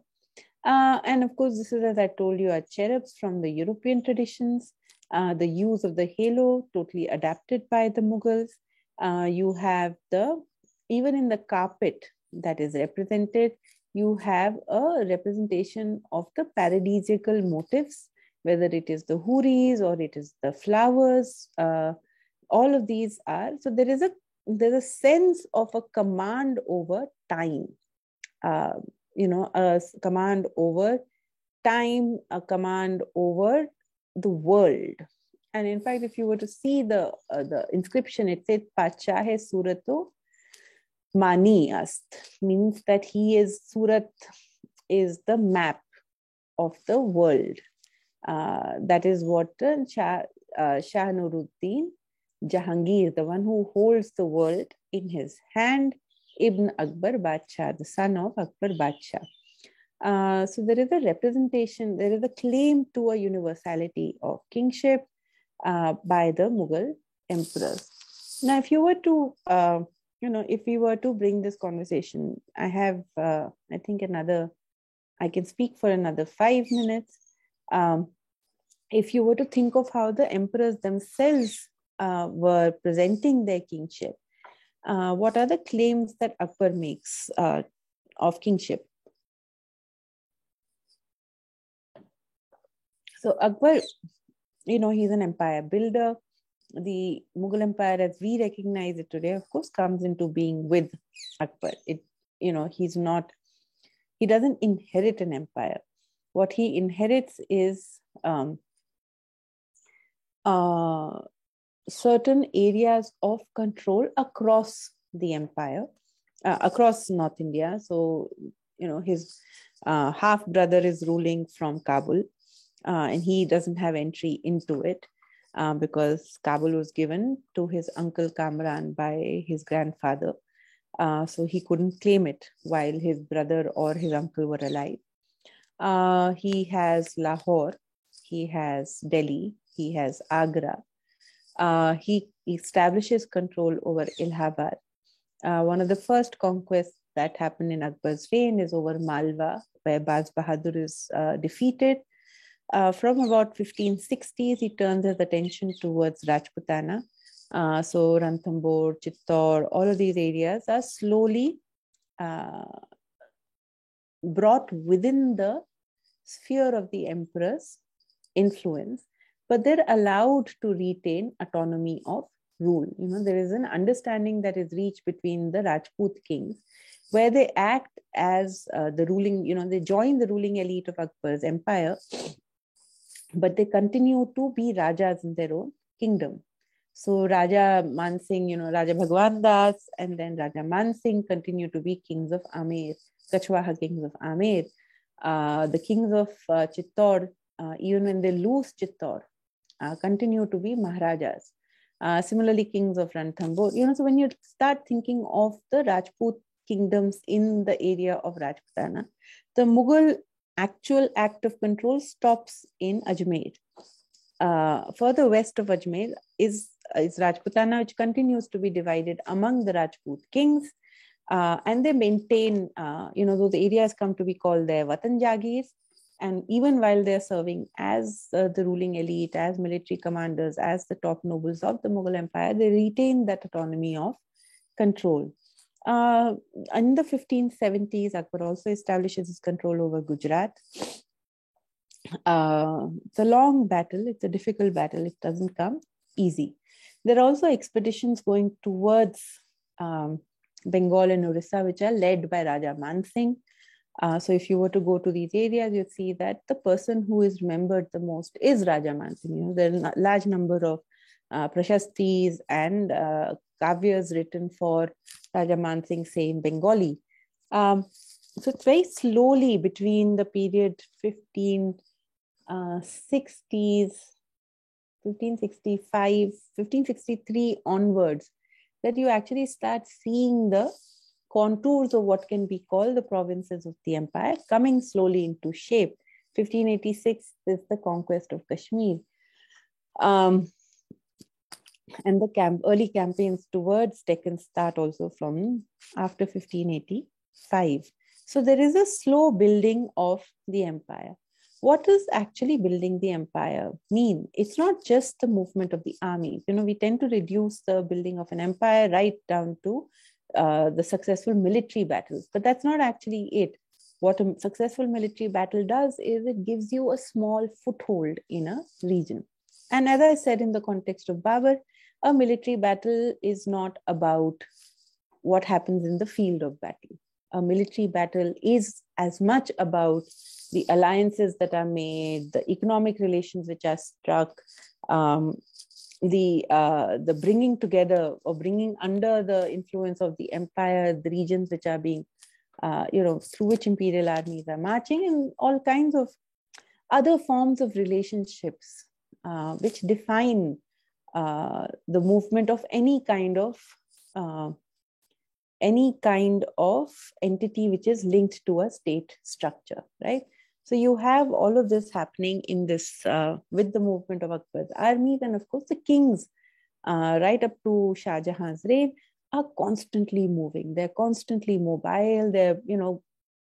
And of course, this is, as I told you, are cherubs from the European traditions. The use of the halo, totally adapted by the Mughals. You have even in the carpet that is represented, you have a representation of the paradisiacal motifs, whether it is the houris or it is the flowers. All of these are, so there's a sense of a command over time, a command over time, a command over the world. And in fact, if you were to see the inscription, it said Pachahe Surato Mani Ast, means that Surat is the map of the world. That is what Shah Nuruddin Jahangir, the one who holds the world in his hand, Ibn Akbar Badshah, the son of Akbar Badshah. So there is a representation, there is a claim to a universality of kingship by the Mughal emperors. Now, if you were to, if we were to bring this conversation, I have, I think I can speak for another 5 minutes. If you were to think of how the emperors themselves were presenting their kingship, what are the claims that Akbar makes of kingship? So Akbar, he's an empire builder. The Mughal Empire, as we recognize it today, of course, comes into being with Akbar. He doesn't inherit an empire. What he inherits is certain areas of control across the empire, across North India. So, his half brother is ruling from Kabul, and he doesn't have entry into it because Kabul was given to his uncle Kamran by his grandfather. So he couldn't claim it while his brother or his uncle were alive. He has Lahore, he has Delhi, he has Agra. He establishes control over Allahabad. One of the first conquests that happened in Akbar's reign is over Malwa, where Baz Bahadur is defeated. From about 1560s, he turns his attention towards Rajputana. So Ranthambore, Chittor, all of these areas are slowly brought within the sphere of the emperor's influence, but they're allowed to retain autonomy of rule. There is an understanding that is reached between the Rajput kings, where they act as the ruling, they join the ruling elite of Akbar's empire, but they continue to be Rajas in their own kingdom. So Raja Mansingh, Raja Bhagwan Das, and then Raja Mansingh continue to be kings of Amer, Kachwaha kings of Amer. The kings of Chittor, even when they lose Chittor, continue to be Maharajas. Similarly, kings of Ranthambore. So when you start thinking of the Rajput kingdoms in the area of Rajputana, the Mughal actual act of control stops in Ajmer. Further west of Ajmer is Rajputana, which continues to be divided among the Rajput kings. And they maintain, those areas come to be called their Watan Jagirs. And even while they're serving as the ruling elite, as military commanders, as the top nobles of the Mughal Empire, they retain that autonomy of control. In the 1570s, Akbar also establishes his control over Gujarat. It's a long battle. It's a difficult battle. It doesn't come easy. There are also expeditions going towards Bengal and Orissa, which are led by Raja Mansingh. So if you were to go to these areas, you'd see that the person who is remembered the most is Raja Mansingh. There are a large number of prashastis and kavyas written for Raja Mansingh, say in Bengali. So it's very slowly between the period 1560s, 1565, 1563 onwards that you actually start seeing the contours of what can be called the provinces of the empire coming slowly into shape. 1586 is the conquest of Kashmir. And the early campaigns towards Deccan start also from after 1585. So there is a slow building of the empire. what does actually building the empire mean? It's not just the movement of the armies. We tend to reduce the building of an empire right down to the successful military battles, but that's not actually it. What a successful military battle does is it gives you a small foothold in a region. And as I said, in the context of Babur, a military battle is not about what happens in the field of battle. A military battle is as much about the alliances that are made, the economic relations which are struck, the bringing together or bringing under the influence of the empire, the regions which are being, through which imperial armies are marching, and all kinds of other forms of relationships which define the movement of any kind of entity which is linked to a state structure, right? So you have all of this happening in this with the movement of Akbar's armies, and of course the kings, right up to Shah Jahan's reign, are constantly moving. They're constantly mobile. They're,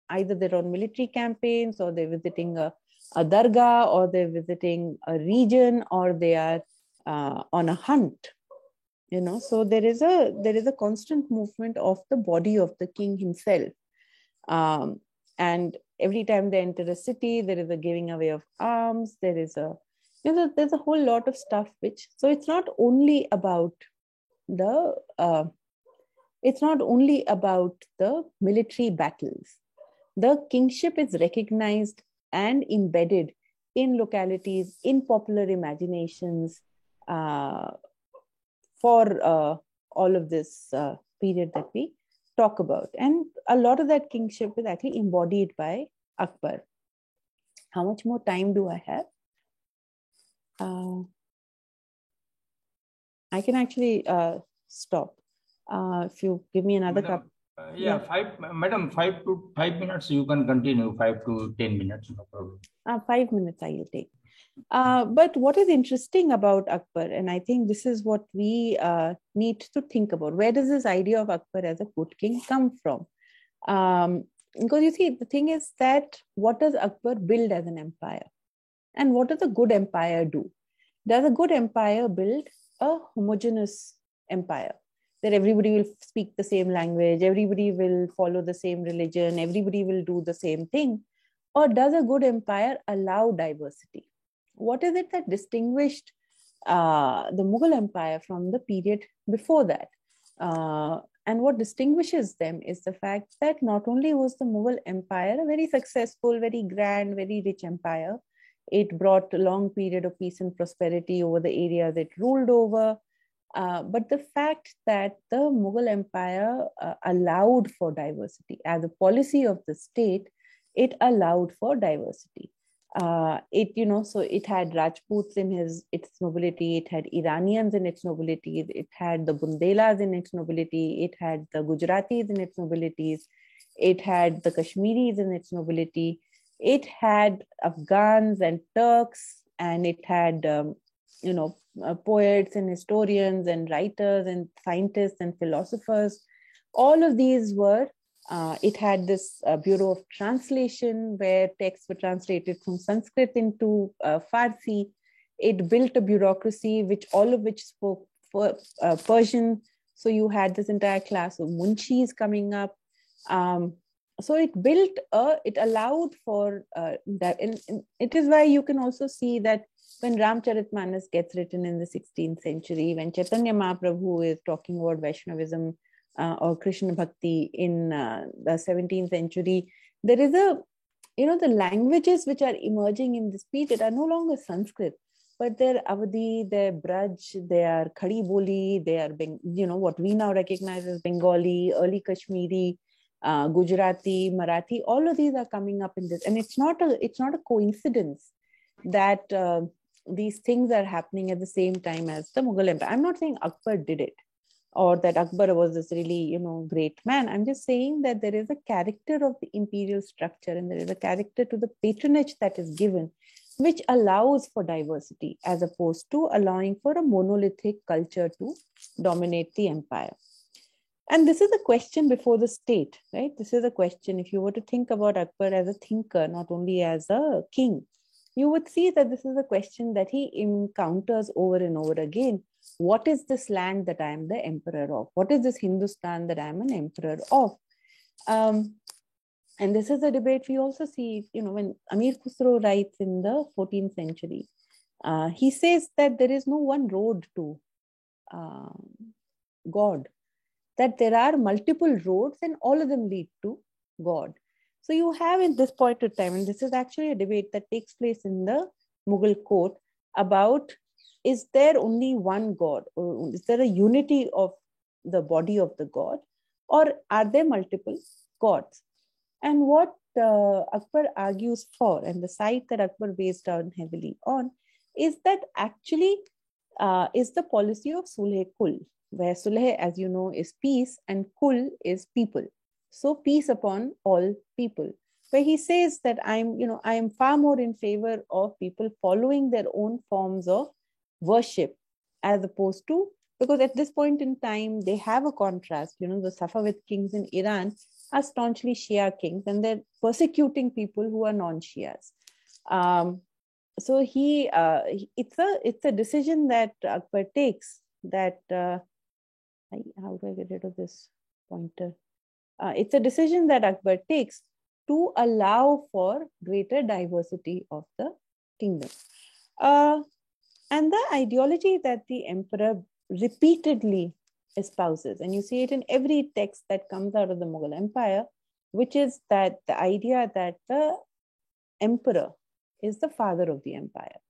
either they're on military campaigns, or they're visiting a dargah, or they're visiting a region, or they are on a hunt. So there is a constant movement of the body of the king himself, and every time they enter a city, there is a giving away of arms. There is there's a whole lot of stuff so it's not only about the military battles. The kingship is recognized and embedded in localities, in popular imaginations, for all of this period that we talk about. And a lot of that kingship is actually embodied by Akbar. How much more time do I have? I can actually stop. If you give me another cup. Yeah, 5 minutes you can continue, 5 to 10 minutes, no problem. 5 minutes I will take. But what is interesting about Akbar, and I think this is what we need to think about, where does this idea of Akbar as a good king come from? Because you see, the thing is that what does Akbar build as an empire? And what does a good empire do? Does a good empire build a homogeneous empire, that everybody will speak the same language, everybody will follow the same religion, everybody will do the same thing? Or does a good empire allow diversity? What is it that distinguished the Mughal Empire from the period before that? And what distinguishes them is the fact that not only was the Mughal Empire a very successful, very grand, very rich empire, it brought a long period of peace and prosperity over the areas it ruled over, but the fact that the Mughal Empire allowed for diversity as a policy of the state, it allowed for diversity. So it had Rajputs in its nobility, it had Iranians in its nobility, it had the Bundelas in its nobility, it had the Gujaratis in its nobilities, it had the Kashmiris in its nobility, it had Afghans and Turks, and it had poets and historians and writers and scientists and philosophers. All of these were it had this Bureau of Translation, where texts were translated from Sanskrit into Farsi. It built a bureaucracy all of which spoke Persian. So you had this entire class of munshis coming up. So it allowed for that. And it is why you can also see that when Ramcharitmanas gets written in the 16th century, when Chaitanya Mahaprabhu is talking about Vaishnavism, or Krishna Bhakti in the 17th century, there is the languages which are emerging in this period are no longer Sanskrit, but they're Awadhi, they're Braj, they are Khadi Boli, they are, what we now recognize as Bengali, early Kashmiri, Gujarati, Marathi. All of these are coming up in this. And it's not a coincidence that these things are happening at the same time as the Mughal Empire. I'm not saying Akbar did it, or that Akbar was this really, great man. I'm just saying that there is a character of the imperial structure, and there is a character to the patronage that is given, which allows for diversity as opposed to allowing for a monolithic culture to dominate the empire. And this is a question before the state, right? This is a question, if you were to think about Akbar as a thinker, not only as a king, you would see that this is a question that he encounters over and over again. What is this land that I am the emperor of? What is this Hindustan that I am an emperor of? And this is a debate we also see, when Amir Khusro writes in the 14th century, he says that there is no one road to God, that there are multiple roads and all of them lead to God. So you have at this point of time, and this is actually a debate that takes place in the Mughal court about, is there only one God, or is there a unity of the body of the God, or are there multiple gods? And what Akbar argues for, and the side that Akbar based down heavily on, is that actually is the policy of Sulh Kul, where Sulh, as you know, is peace and Kul is people. So peace upon all people, where he says that I am far more in favor of people following their own forms of worship, as opposed to, because at this point in time, they have a contrast, the Safavid kings in Iran are staunchly Shia kings, and they're persecuting people who are non-Shias. So it's a decision that Akbar takes, that, how do I get rid of this pointer? It's a decision that Akbar takes to allow for greater diversity of the kingdom. And the ideology that the emperor repeatedly espouses, and you see it in every text that comes out of the Mughal Empire, which is that the idea that the emperor is the father of the empire.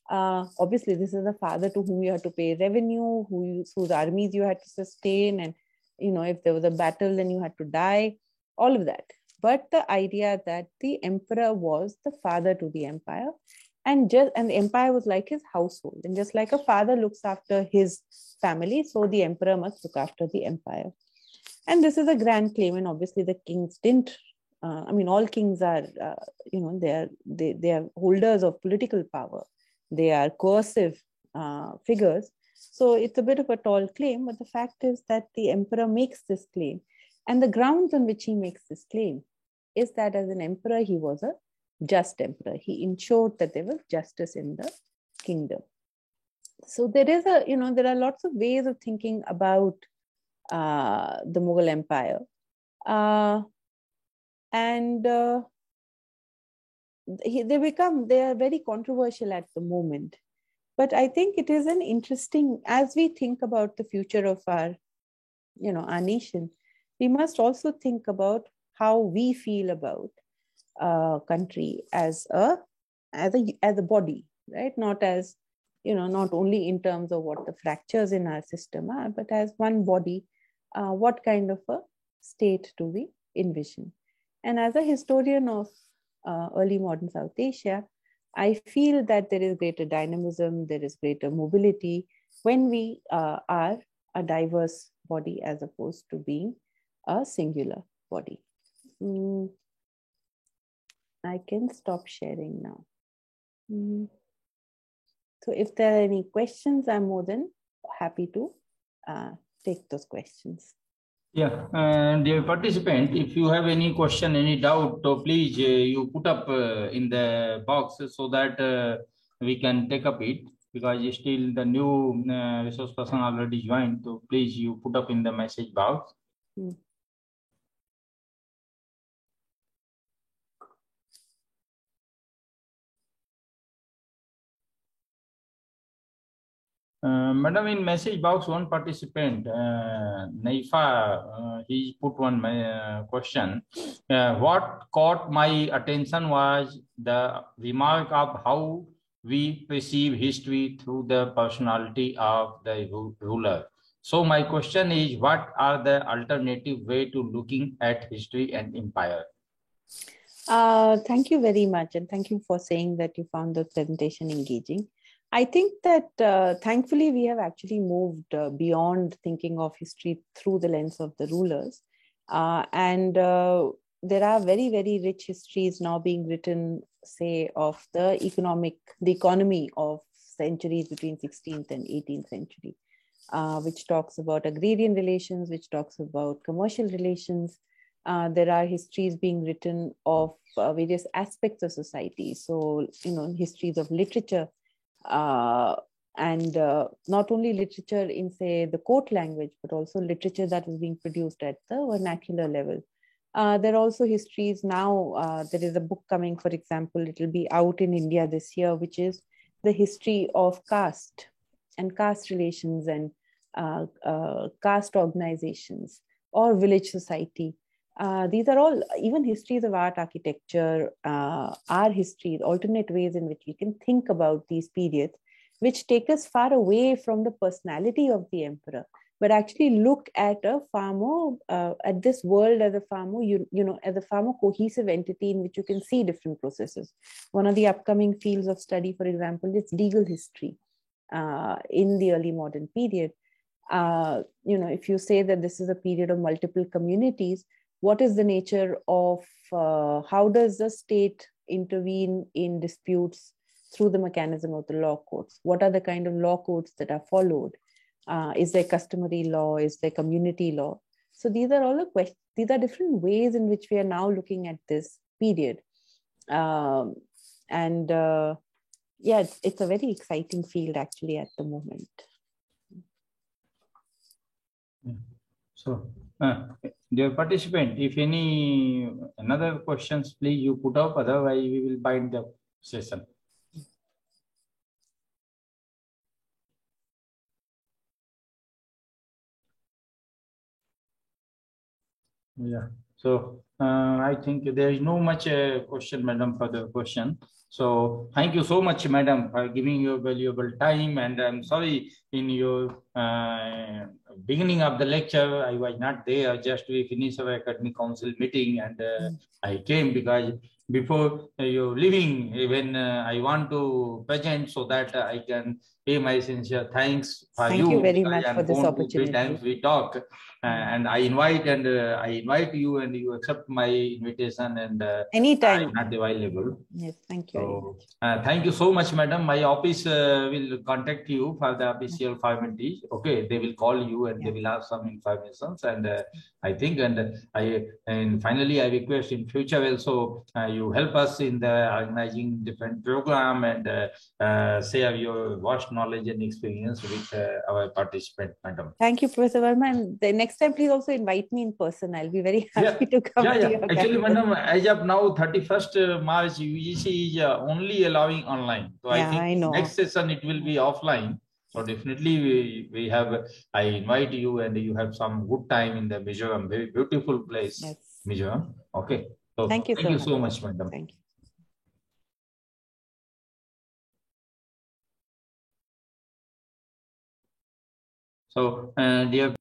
Obviously, this is the father to whom you had to pay revenue, whose armies you had to sustain, and if there was a battle, then you had to die, all of that. But the idea that the emperor was the father to the empire, and the empire was like his household, and just like a father looks after his family, so the emperor must look after the empire. And this is a grand claim, and obviously the kings didn't. All kings are, they are holders of political power. They are coercive figures. So it's a bit of a tall claim, but the fact is that the emperor makes this claim. And the grounds on which he makes this claim is that as an emperor, he was a just emperor. He ensured that there was justice in the kingdom. So there is there are lots of ways of thinking about the Mughal Empire. They are very controversial at the moment. But I think it is an interesting, as we think about the future of our nation, we must also think about how we feel about country as a body, right? Not as, not only in terms of what the fractures in our system are, but as one body, what kind of a state do we envision? And as a historian of early modern South Asia, I feel that there is greater dynamism, there is greater mobility when we are a diverse body as opposed to being a singular body. I can stop sharing now. So if there are any questions, I'm more than happy to take those questions. Yeah, and dear participant, if you have any question, any doubt, please you put up in the box so that we can take up it, because still the new resource person already joined. So please you put up in the message box. Madam, in message box, one participant, Naifa, he put one question. What caught my attention was the remark of how we perceive history through the personality of the ruler. So my question is, what are the alternative way to looking at history and empire? Thank you very much. And thank you for saying that you found the presentation engaging. I think that thankfully we have actually moved beyond thinking of history through the lens of the rulers. And there are very, very rich histories now being written, say, of the economy of centuries between 16th and 18th century, which talks about agrarian relations, which talks about commercial relations, There are histories being written of various aspects of society. So, histories of literature, and not only literature in, say, the court language, but also literature that is being produced at the vernacular level. There are also histories now. There is a book coming, for example, it will be out in India this year, which is the history of caste and caste relations and caste organizations or village society. These are all even histories of art, architecture, our history, alternate ways in which we can think about these periods, which take us far away from the personality of the emperor, but actually look at a far more, at this world as a far more, as a far more cohesive entity in which you can see different processes. One of the upcoming fields of study, for example, is legal history in the early modern period. If you say that this is a period of multiple communities, what is the nature of, how does the state intervene in disputes through the mechanism of the law courts? What are the kind of law codes that are followed? Is there customary law? Is there community law? So these are all the questions. These are different ways in which we are now looking at this period. Yeah, it's a very exciting field actually at the moment. So, dear participant, if any another questions, please you put up. Otherwise, we will bind the session. Yeah. So I think there is no much question, madam, for the question. So thank you so much, madam, for giving your valuable time. And I'm sorry, in your beginning of the lecture, I was not there. Just we finished our academic council meeting, and I came because before you leaving, when I want to present so that I can pay my sincere thanks for Thank you very much for this opportunity. 3 times we talk. And I invite you, and you accept my invitation, and anytime. I'm not available. Yes, thank you. So, thank you so much, madam. My office will contact you for the official formalities. Okay, they will call you and they will have some informations. And I think, and finally, I request in future also you help us in the organizing different program and share your vast knowledge and experience with our participant, madam. Thank you, Professor Verma. And the next time, please also invite me in person. I'll be very happy to come to your Actually, madam, as of now, 31st March, UGC is only allowing online. So I think next session it will be offline. So definitely I invite you, and you have some good time in the Mizoram, very beautiful place, Mizoram. Okay. So thank you so much, madam. Thank you. So, dear